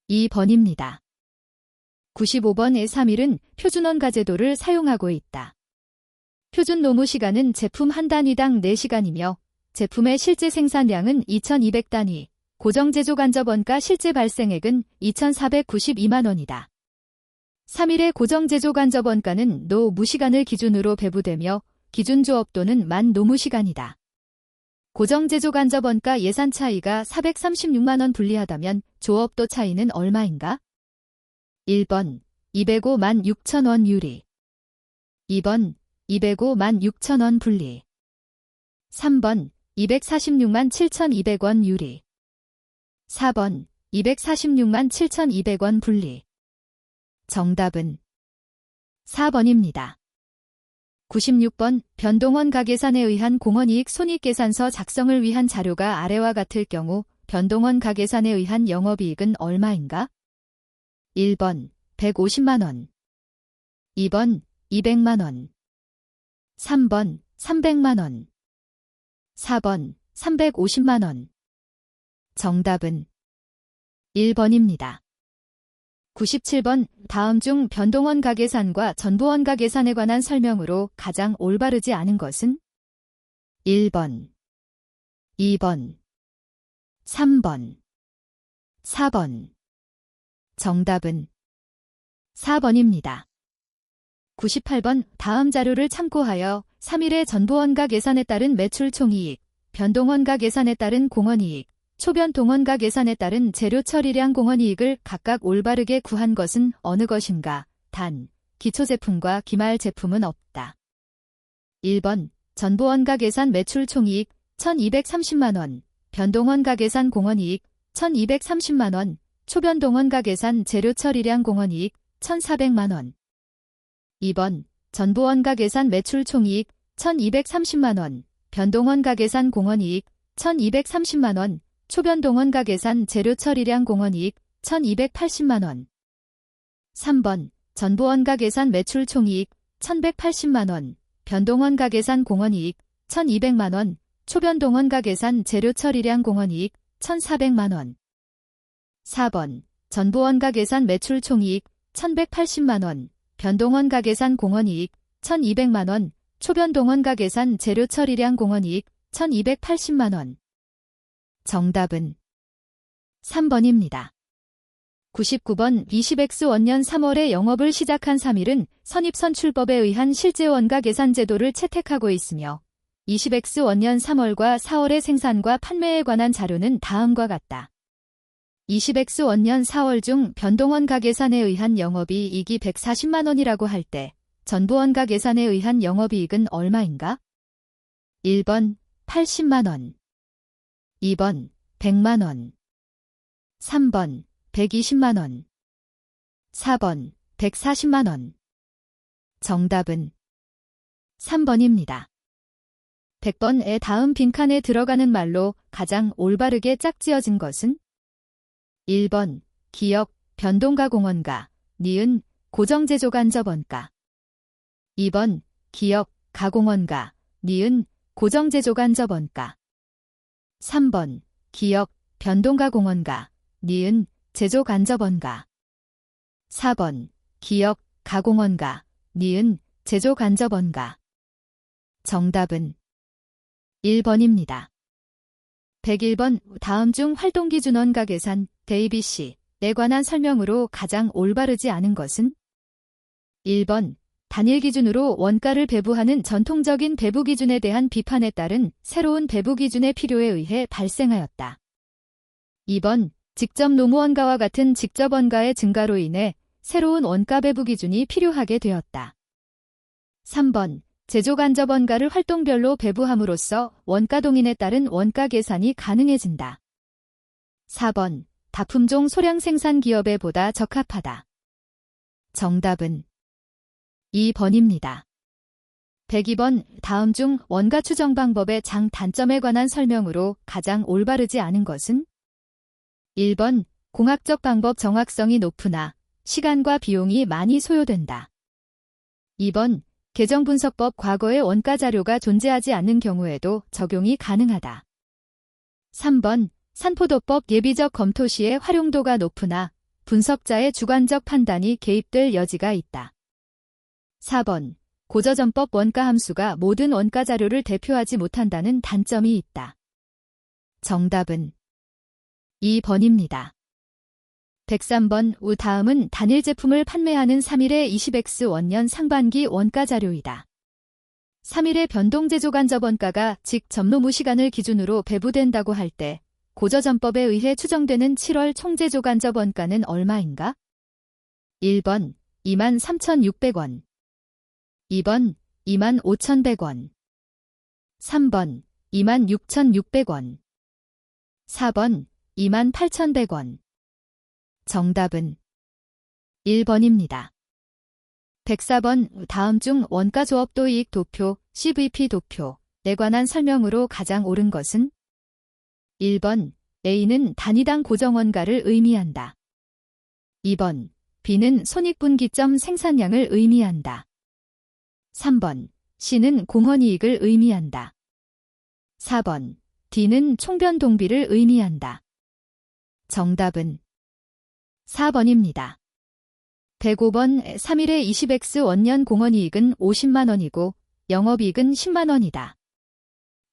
2번입니다. 95번의 3일은 표준원가 제도를 사용하고 있다. 표준 노무 시간은 제품 한 단위당 4시간이며 제품의 실제 생산량은 2,200단위, 고정 제조 간접 원가 실제 발생액은 2,492만 원이다. 3일의 고정 제조 간접 원가는 노 무시간을 기준으로 배부되며 기준 조업도는 만 노무시간이다. 고정 제조 간접 원가 예산 차이가 436만 원 불리하다면 조업도 차이는 얼마인가? 1번 205만 6천 원 유리. 2번 205만 6천 원 분리. 3번 246만 7,200원 유리. 4번 246만 7,200원 분리. 정답은 4번입니다. 96번 변동원가 계산에 의한 공원이익 손익계산서 작성을 위한 자료가 아래와 같을 경우 변동원가 계산에 의한 영업이익은 얼마인가? 1번 150만 원. 2번 200만 원. 3번 300만 원. 4번 350만 원. 정답은 1번입니다. 97번 다음 중 변동원가 계산과 전보원가 계산에 관한 설명으로 가장 올바르지 않은 것은? 1번, 2번, 3번, 4번. 정답은 4번입니다. 98번 다음 자료를 참고하여 3일의 전보원가 계산에 따른 매출 총이익, 변동원가 계산에 따른 공원이익, 초변동원가 계산에 따른 재료 처리량 공원이익을 각각 올바르게 구한 것은 어느 것인가? 단, 기초제품과 기말 제품은 없다. 1번 전보원가 계산 매출 총이익 1,230만 원, 변동원가 계산 공원이익 1,230만 원, 초변동원가 계산 재료 처리량 공원이익 1,400만 원. 2번 전보원가 계산 매출 총이익 1,230만 원, 변동원가 계산 공원이익 1,230만 원, 초변동 원가 계산 재료 처리량 공헌이익 1280만원. 3번 전보 원가 계산 매출 총이익 1180만원, 변동 원가 계산 공헌이익 1200만원, 초변동 원가 계산 재료 처리량 공헌이익 1400만원. 4번 전보 원가 계산 매출 총이익 1180만원, 변동 원가 계산 공헌이익 1200만원, 초변동 원가 계산 재료 처리량 공헌이익 1280만원. 정답은 3번입니다. 99번 20X 원년 3월에 영업을 시작한 3일은 선입선출법에 의한 실제 원가 계산 제도를 채택하고 있으며 20X 원년 3월과 4월의 생산과 판매에 관한 자료는 다음과 같다. 20X 원년 4월 중 변동원가 계산에 의한 영업이익이 140만원이라고 할 때 전보원가 계산에 의한 영업이익은 얼마인가? 1번 80만원, 2번 100만원, 3번 120만원, 4번 140만원. 정답은 3번입니다. 100번의 다음 빈칸에 들어가는 말로 가장 올바르게 짝지어진 것은? 1번 기역, 변동가공원가, 니은, 고정제조간접원가. 2번 기역, 가공원가, 니은, 고정제조간접원가. 3번 기역, 변동가공원가, 니은, 제조간접원가. 4번 기역, 가공원가, 니은, 제조간접원가. 정답은 1번입니다. 101번 다음 중 활동기준원가 계산, 대입이시에 관한 설명으로 가장 올바르지 않은 것은? 1번 단일 기준으로 원가를 배부하는 전통적인 배부 기준에 대한 비판에 따른 새로운 배부 기준의 필요에 의해 발생하였다. 2번 직접 노무원가와 같은 직접 원가의 증가로 인해 새로운 원가 배부 기준이 필요하게 되었다. 3번 제조간접 원가를 활동별로 배부함으로써 원가 동인에 따른 원가 계산이 가능해진다. 4번 다품종 소량 생산 기업에 보다 적합하다. 정답은 2번입니다. 102번 다음 중 원가 추정 방법의 장단점에 관한 설명으로 가장 올바르지 않은 것은? 1번 공학적 방법 정확성이 높으나 시간과 비용이 많이 소요된다. 2번 계정분석법 과거의 원가 자료가 존재하지 않는 경우에도 적용이 가능하다. 3번 산포도법 예비적 검토 시에 활용도가 높으나 분석자의 주관적 판단이 개입될 여지가 있다. 4번 고저점법 원가 함수가 모든 원가 자료를 대표하지 못한다는 단점이 있다. 정답은 2번입니다. 103번 우 다음은 단일 제품을 판매하는 3일의 20X 원년 상반기 원가 자료이다. 3일의 변동제조간접 원가가 직 점노무 시간을 기준으로 배부된다고 할 때 고저점법에 의해 추정되는 7월 총제조간접 원가는 얼마인가? 1번 23,600원, 2번 25,100원, 3번 26,600원, 4번 28,100원. 정답은 1번입니다. 104번 다음 중 원가 조업도 이익 도표, CVP 도표에 관한 설명으로 가장 옳은 것은? 1번 A는 단위당 고정원가를 의미한다. 2번 B는 손익분기점 생산량을 의미한다. 3번 C는 공헌이익을 의미한다. 4번 D는 총변동비를 의미한다. 정답은 4번입니다. 105번 3일의 20X 원년 공헌이익은 50만원이고 영업이익은 10만원이다.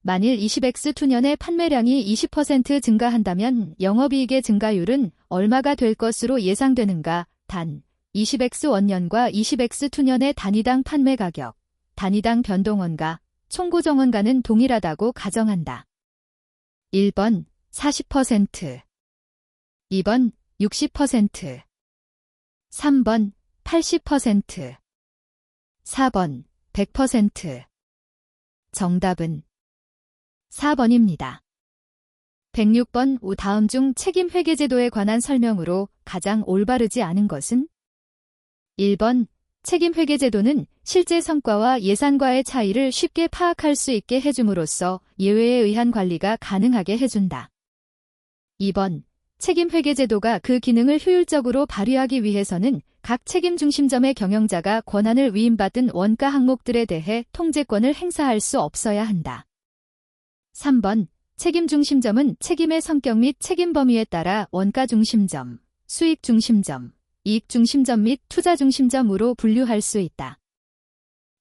만일 20X 투년의 판매량이 20% 증가한다면 영업이익의 증가율은 얼마가 될 것으로 예상되는가? 단, 20X 원년과 20X 투년의 단위당 판매 가격, 단위당 변동원가, 총고정원가는 동일하다고 가정한다. 1번 40%, 2번 60%, 3번 80%, 4번 100%. 정답은 4번입니다. 106번 우 다음 중 책임회계제도에 관한 설명으로 가장 올바르지 않은 것은? 1번 책임회계제도는 실제 성과와 예산과의 차이를 쉽게 파악할 수 있게 해줌으로써 예외에 의한 관리가 가능하게 해준다. 2번. 책임회계제도가 그 기능을 효율적으로 발휘하기 위해서는 각 책임중심점의 경영자가 권한을 위임받은 원가 항목들에 대해 통제권을 행사할 수 없어야 한다. 3번. 책임중심점은 책임의 성격 및 책임 범위에 따라 원가중심점, 수익중심점, 이익중심점 및 투자중심점으로 분류할 수 있다.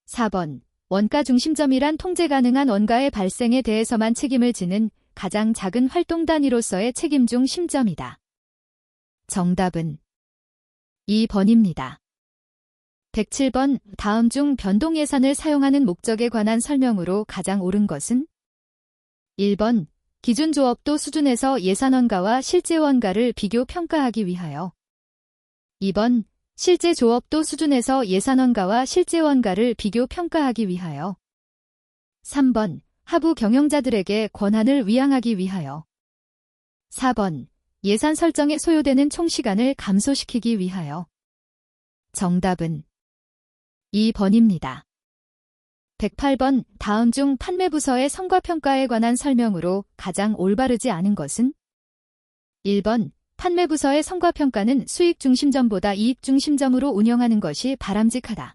4번. 원가중심점이란 통제 가능한 원가의 발생에 대해서만 책임을 지는 가장 작은 활동 단위로서의 책임 중 심점이다. 정답은 2번입니다. 107번. 다음 중 변동 예산을 사용하는 목적에 관한 설명으로 가장 옳은 것은? 1번. 기준 조업도 수준에서 예산 원가와 실제 원가를 비교 평가하기 위하여. 2번. 실제 조업도 수준에서 예산 원가와 실제 원가를 비교 평가하기 위하여. 3번. 하부 경영자들에게 권한을 위양하기 위하여. 4번. 예산 설정에 소요되는 총시간을 감소시키기 위하여. 정답은 2번입니다. 108번. 다음 중 판매부서의 성과평가에 관한 설명으로 가장 올바르지 않은 것은? 1번. 판매부서의 성과평가는 수익중심점보다 이익중심점으로 운영하는 것이 바람직하다.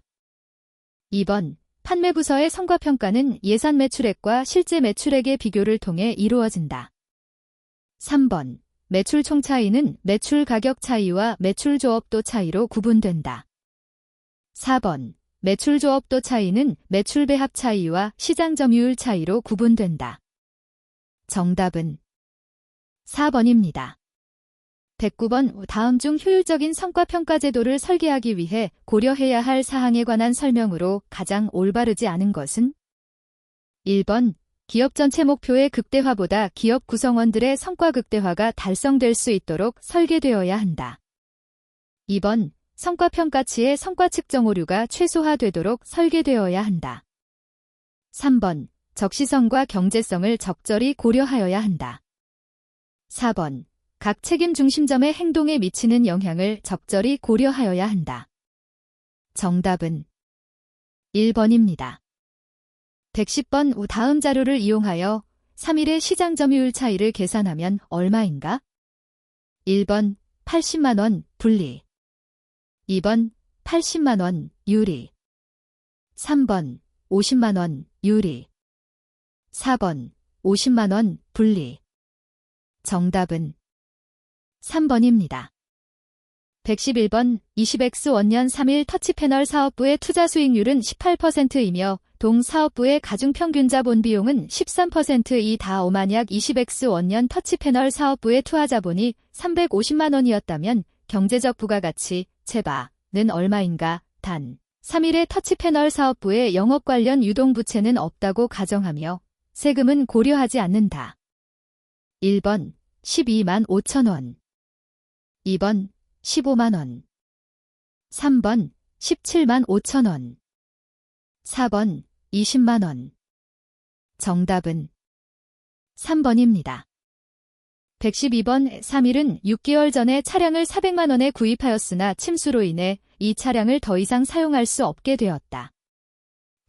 2번. 판매부서의 성과평가는 예산 매출액과 실제 매출액의 비교를 통해 이루어진다. 3번. 매출 총차이는 매출 가격 차이와 매출 조업도 차이로 구분된다. 4번. 매출 조업도 차이는 매출 배합 차이와 시장 점유율 차이로 구분된다. 정답은 4번입니다. 109번. 다음 중 효율적인 성과평가 제도를 설계하기 위해 고려해야 할 사항에 관한 설명으로 가장 올바르지 않은 것은? 1번. 기업 전체 목표의 극대화보다 기업 구성원들의 성과 극대화가 달성될 수 있도록 설계되어야 한다. 2번. 성과평가치의 성과 측정 오류가 최소화되도록 설계되어야 한다. 3번. 적시성과 경제성을 적절히 고려하여야 한다. 4번. 각 책임 중심점의 행동에 미치는 영향을 적절히 고려하여야 한다. 정답은 1번입니다. 110번. 다음 자료를 이용하여 3일의 시장 점유율 차이를 계산하면 얼마인가? 1번 80만원 분리, 2번 80만원 유리, 3번 50만원 유리, 4번 50만원 분리. 정답은 3번입니다. 111번. 20X 원년 3일 터치패널 사업부의 투자 수익률은 18%이며 동 사업부의 가중평균 자본 비용은 13%이다. 만약 20X 원년 터치패널 사업부의 투하 자본이 350만 원이었다면 경제적 부가가치 재바는 얼마인가? 단 3일의 터치패널 사업부의 영업 관련 유동부채는 없다고 가정하며 세금은 고려하지 않는다. 1번 12만 5천 원, 2번 15만 원, 3번 17만 5천 원, 4번 20만 원. 정답은 3번입니다. 112번. 3일은 6개월 전에 차량을 400만 원에 구입하였으나 침수로 인해 이 차량을 더 이상 사용할 수 없게 되었다.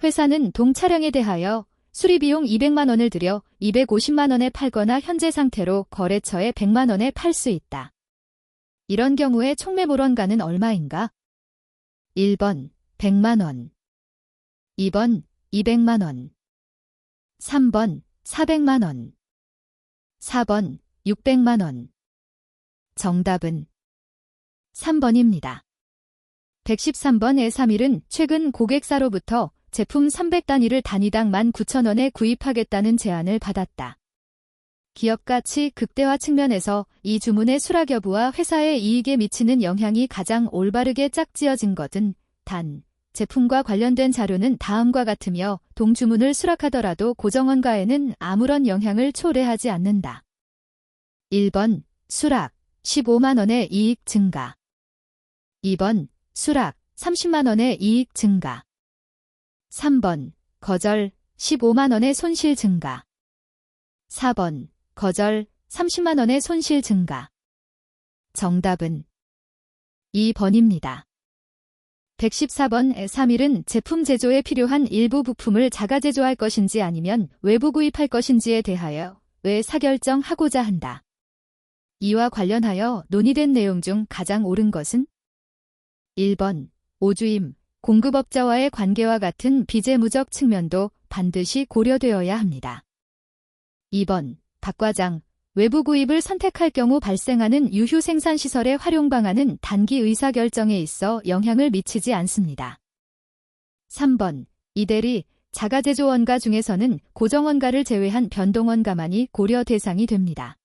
회사는 동 차량에 대하여 수리비용 200만 원을 들여 250만 원에 팔거나 현재 상태로 거래처에 100만 원에 팔 수 있다. 이런 경우에 총매물원가는 얼마인가? 1번 100만 원, 2번 200만 원, 3번 400만 원, 4번 600만 원. 정답은 3번입니다. 113번의 3일은 최근 고객사로부터 제품 300단위를 단위당 19,000원에 구입하겠다는 제안을 받았다. 기업 가치 극대화 측면에서 이 주문의 수락 여부와 회사의 이익에 미치는 영향이 가장 올바르게 짝지어진 것은 단, 제품과 관련된 자료는 다음과 같으며 동주문을 수락하더라도 고정원가에는 아무런 영향을 초래하지 않는다. 1번 수락 15만 원의 이익 증가, 2번 수락 30만 원의 이익 증가, 3번 거절 15만 원의 손실 증가, 4번 거절 30만 원의 손실 증가. 정답은 2번입니다. 114번. 3일은 제품 제조에 필요한 일부 부품을 자가 제조할 것인지 아니면 외부 구입할 것인지에 대하여 왜 사결정하고자 한다. 이와 관련하여 논의된 내용 중 가장 옳은 것은 1번 오주임, 공급업자와의 관계와 같은 비재무적 측면도 반드시 고려되어야 합니다. 2번 박 과장, 외부 구입을 선택할 경우 발생하는 유휴 생산시설의 활용 방안은 단기 의사결정에 있어 영향을 미치지 않습니다. 3번 이대리, 자가제조 원가 중에서는 고정원가를 제외한 변동원가만이 고려 대상이 됩니다.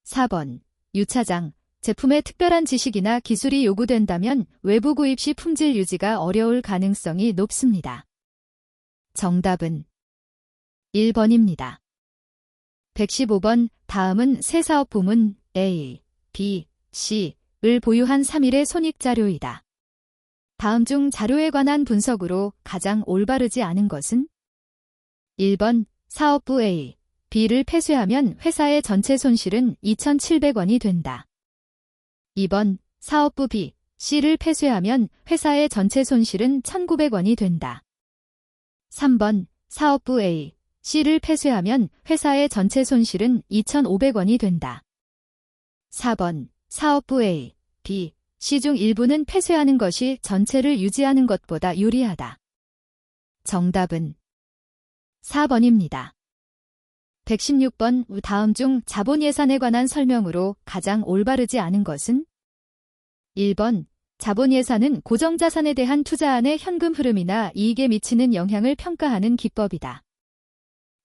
4번 유 차장, 제품의 특별한 지식이나 기술이 요구된다면 외부 구입 시 품질 유지가 어려울 가능성이 높습니다. 정답은 1번입니다. 115번 다음은 세 사업 부문 A, B, C을 보유한 3일의 손익자료이다. 다음 중 자료에 관한 분석으로 가장 올바르지 않은 것은 1번 사업부 A, B를 폐쇄하면 회사의 전체 손실은 2,700원이 된다. 2번 사업부 B, C를 폐쇄하면 회사의 전체 손실은 1,900원이 된다. 3번 사업부 A, C를 폐쇄하면 회사의 전체 손실은 2,500원이 된다. 4번 사업부 A, B, C 중 일부는 폐쇄하는 것이 전체를 유지하는 것보다 유리하다. 정답은 4번입니다. 116번 다음 중 자본 예산에 관한 설명으로 가장 올바르지 않은 것은 1번 자본 예산은 고정자산에 대한 투자안의 현금 흐름이나 이익에 미치는 영향을 평가하는 기법이다.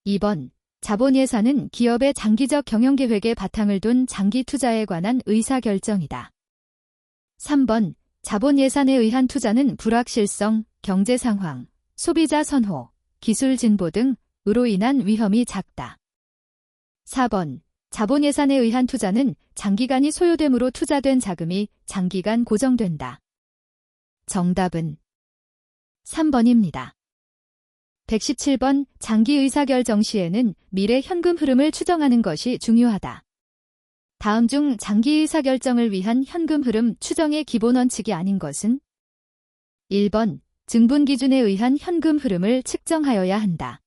2번 자본 예산은 기업의 장기적 경영계획에 바탕을 둔 장기 투자에 관한 의사결정이다. 3번 자본 예산에 의한 투자는 불확실성, 경제 상황, 소비자 선호, 기술 진보 등으로 인한 위험이 작다. 4번 자본 예산에 의한 투자는 장기간이 소요되므로 투자된 자금이 장기간 고정된다. 정답은 3번입니다. 117번 장기 의사결정 시에는 미래 현금 흐름을 추정하는 것이 중요하다. 다음 중 장기 의사결정을 위한 현금 흐름 추정의 기본 원칙이 아닌 것은 1번 증분 기준에 의한 현금 흐름을 측정하여야 한다.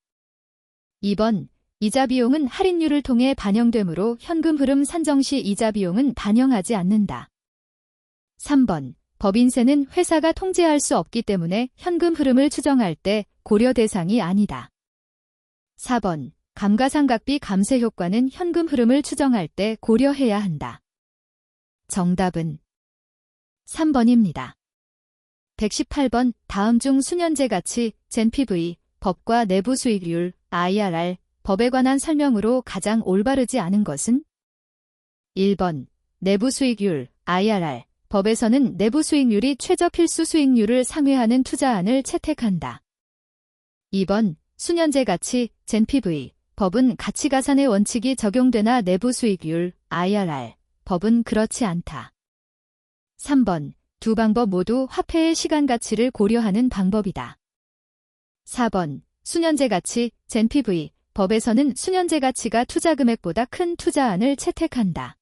2번 이자 비용은 할인율을 통해 반영되므로 현금 흐름 산정 시 이자 비용은 반영하지 않는다. 3번 법인세는 회사가 통제할 수 없기 때문에 현금 흐름을 추정할 때 고려 대상이 아니다. 4번 감가상각비 감세 효과는 현금 흐름을 추정할 때 고려해야 한다. 정답은 3번입니다. 118번 다음 중 수년제 가치, ZNPV, 법과 내부 수익률, IRR, 법에 관한 설명으로 가장 올바르지 않은 것은 1번 내부 수익률, IRR, 법에서는 내부 수익률이 최저 필수 수익률을 상회하는 투자안을 채택한다. 2번 수년제 가치, ZNPV, 법은 가치가산의 원칙이 적용되나 내부 수익률, IRR, 법은 그렇지 않다. 3번 두 방법 모두 화폐의 시간 가치를 고려하는 방법이다. 4번 수년제 가치, ZNPV, 법에서는 수년제 가치가 투자 금액보다 큰 투자안을 채택한다.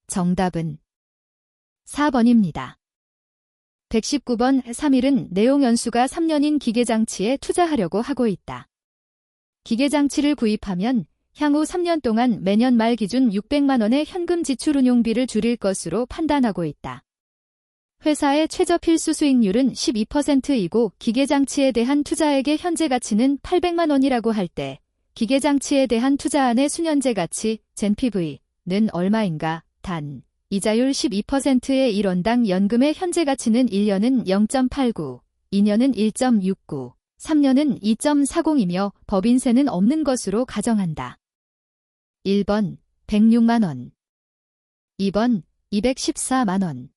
정답은 4번입니다. 119번 3일은 내용 연수가 3년인 기계장치에 투자하려고 하고 있다. 기계장치를 구입하면 향후 3년 동안 매년 말 기준 600만 원의 현금 지출 운용비를 줄일 것으로 판단하고 있다. 회사의 최저 필수 수익률은 12%이고 기계장치에 대한 투자액의 현재 가치는 800만 원이라고 할 때 기계장치에 대한 투자안의 수년제 가치, ZNPV는 얼마인가? 단, 이자율 12%의 1원당 연금의 현재 가치는 1년은 0.89, 2년은 1.69, 3년은 2.40이며 법인세는 없는 것으로 가정한다. 1번 106만 원, 2번 214만 원,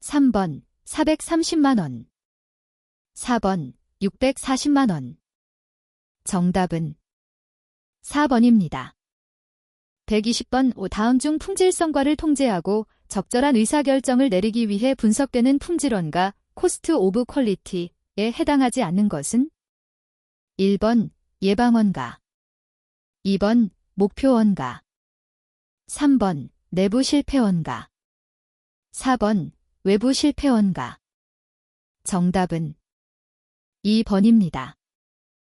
3번 430만 원, 4번 640만 원. 정답은 4번입니다. 120번 다음 중 품질성과를 통제하고 적절한 의사결정을 내리기 위해 분석되는 품질원가, 코스트 오브 퀄리티에 해당하지 않는 것은 1번 예방원가, 2번 목표원가, 3번 내부 실패원가, 4번 외부 실패원가. 정답은 2번입니다.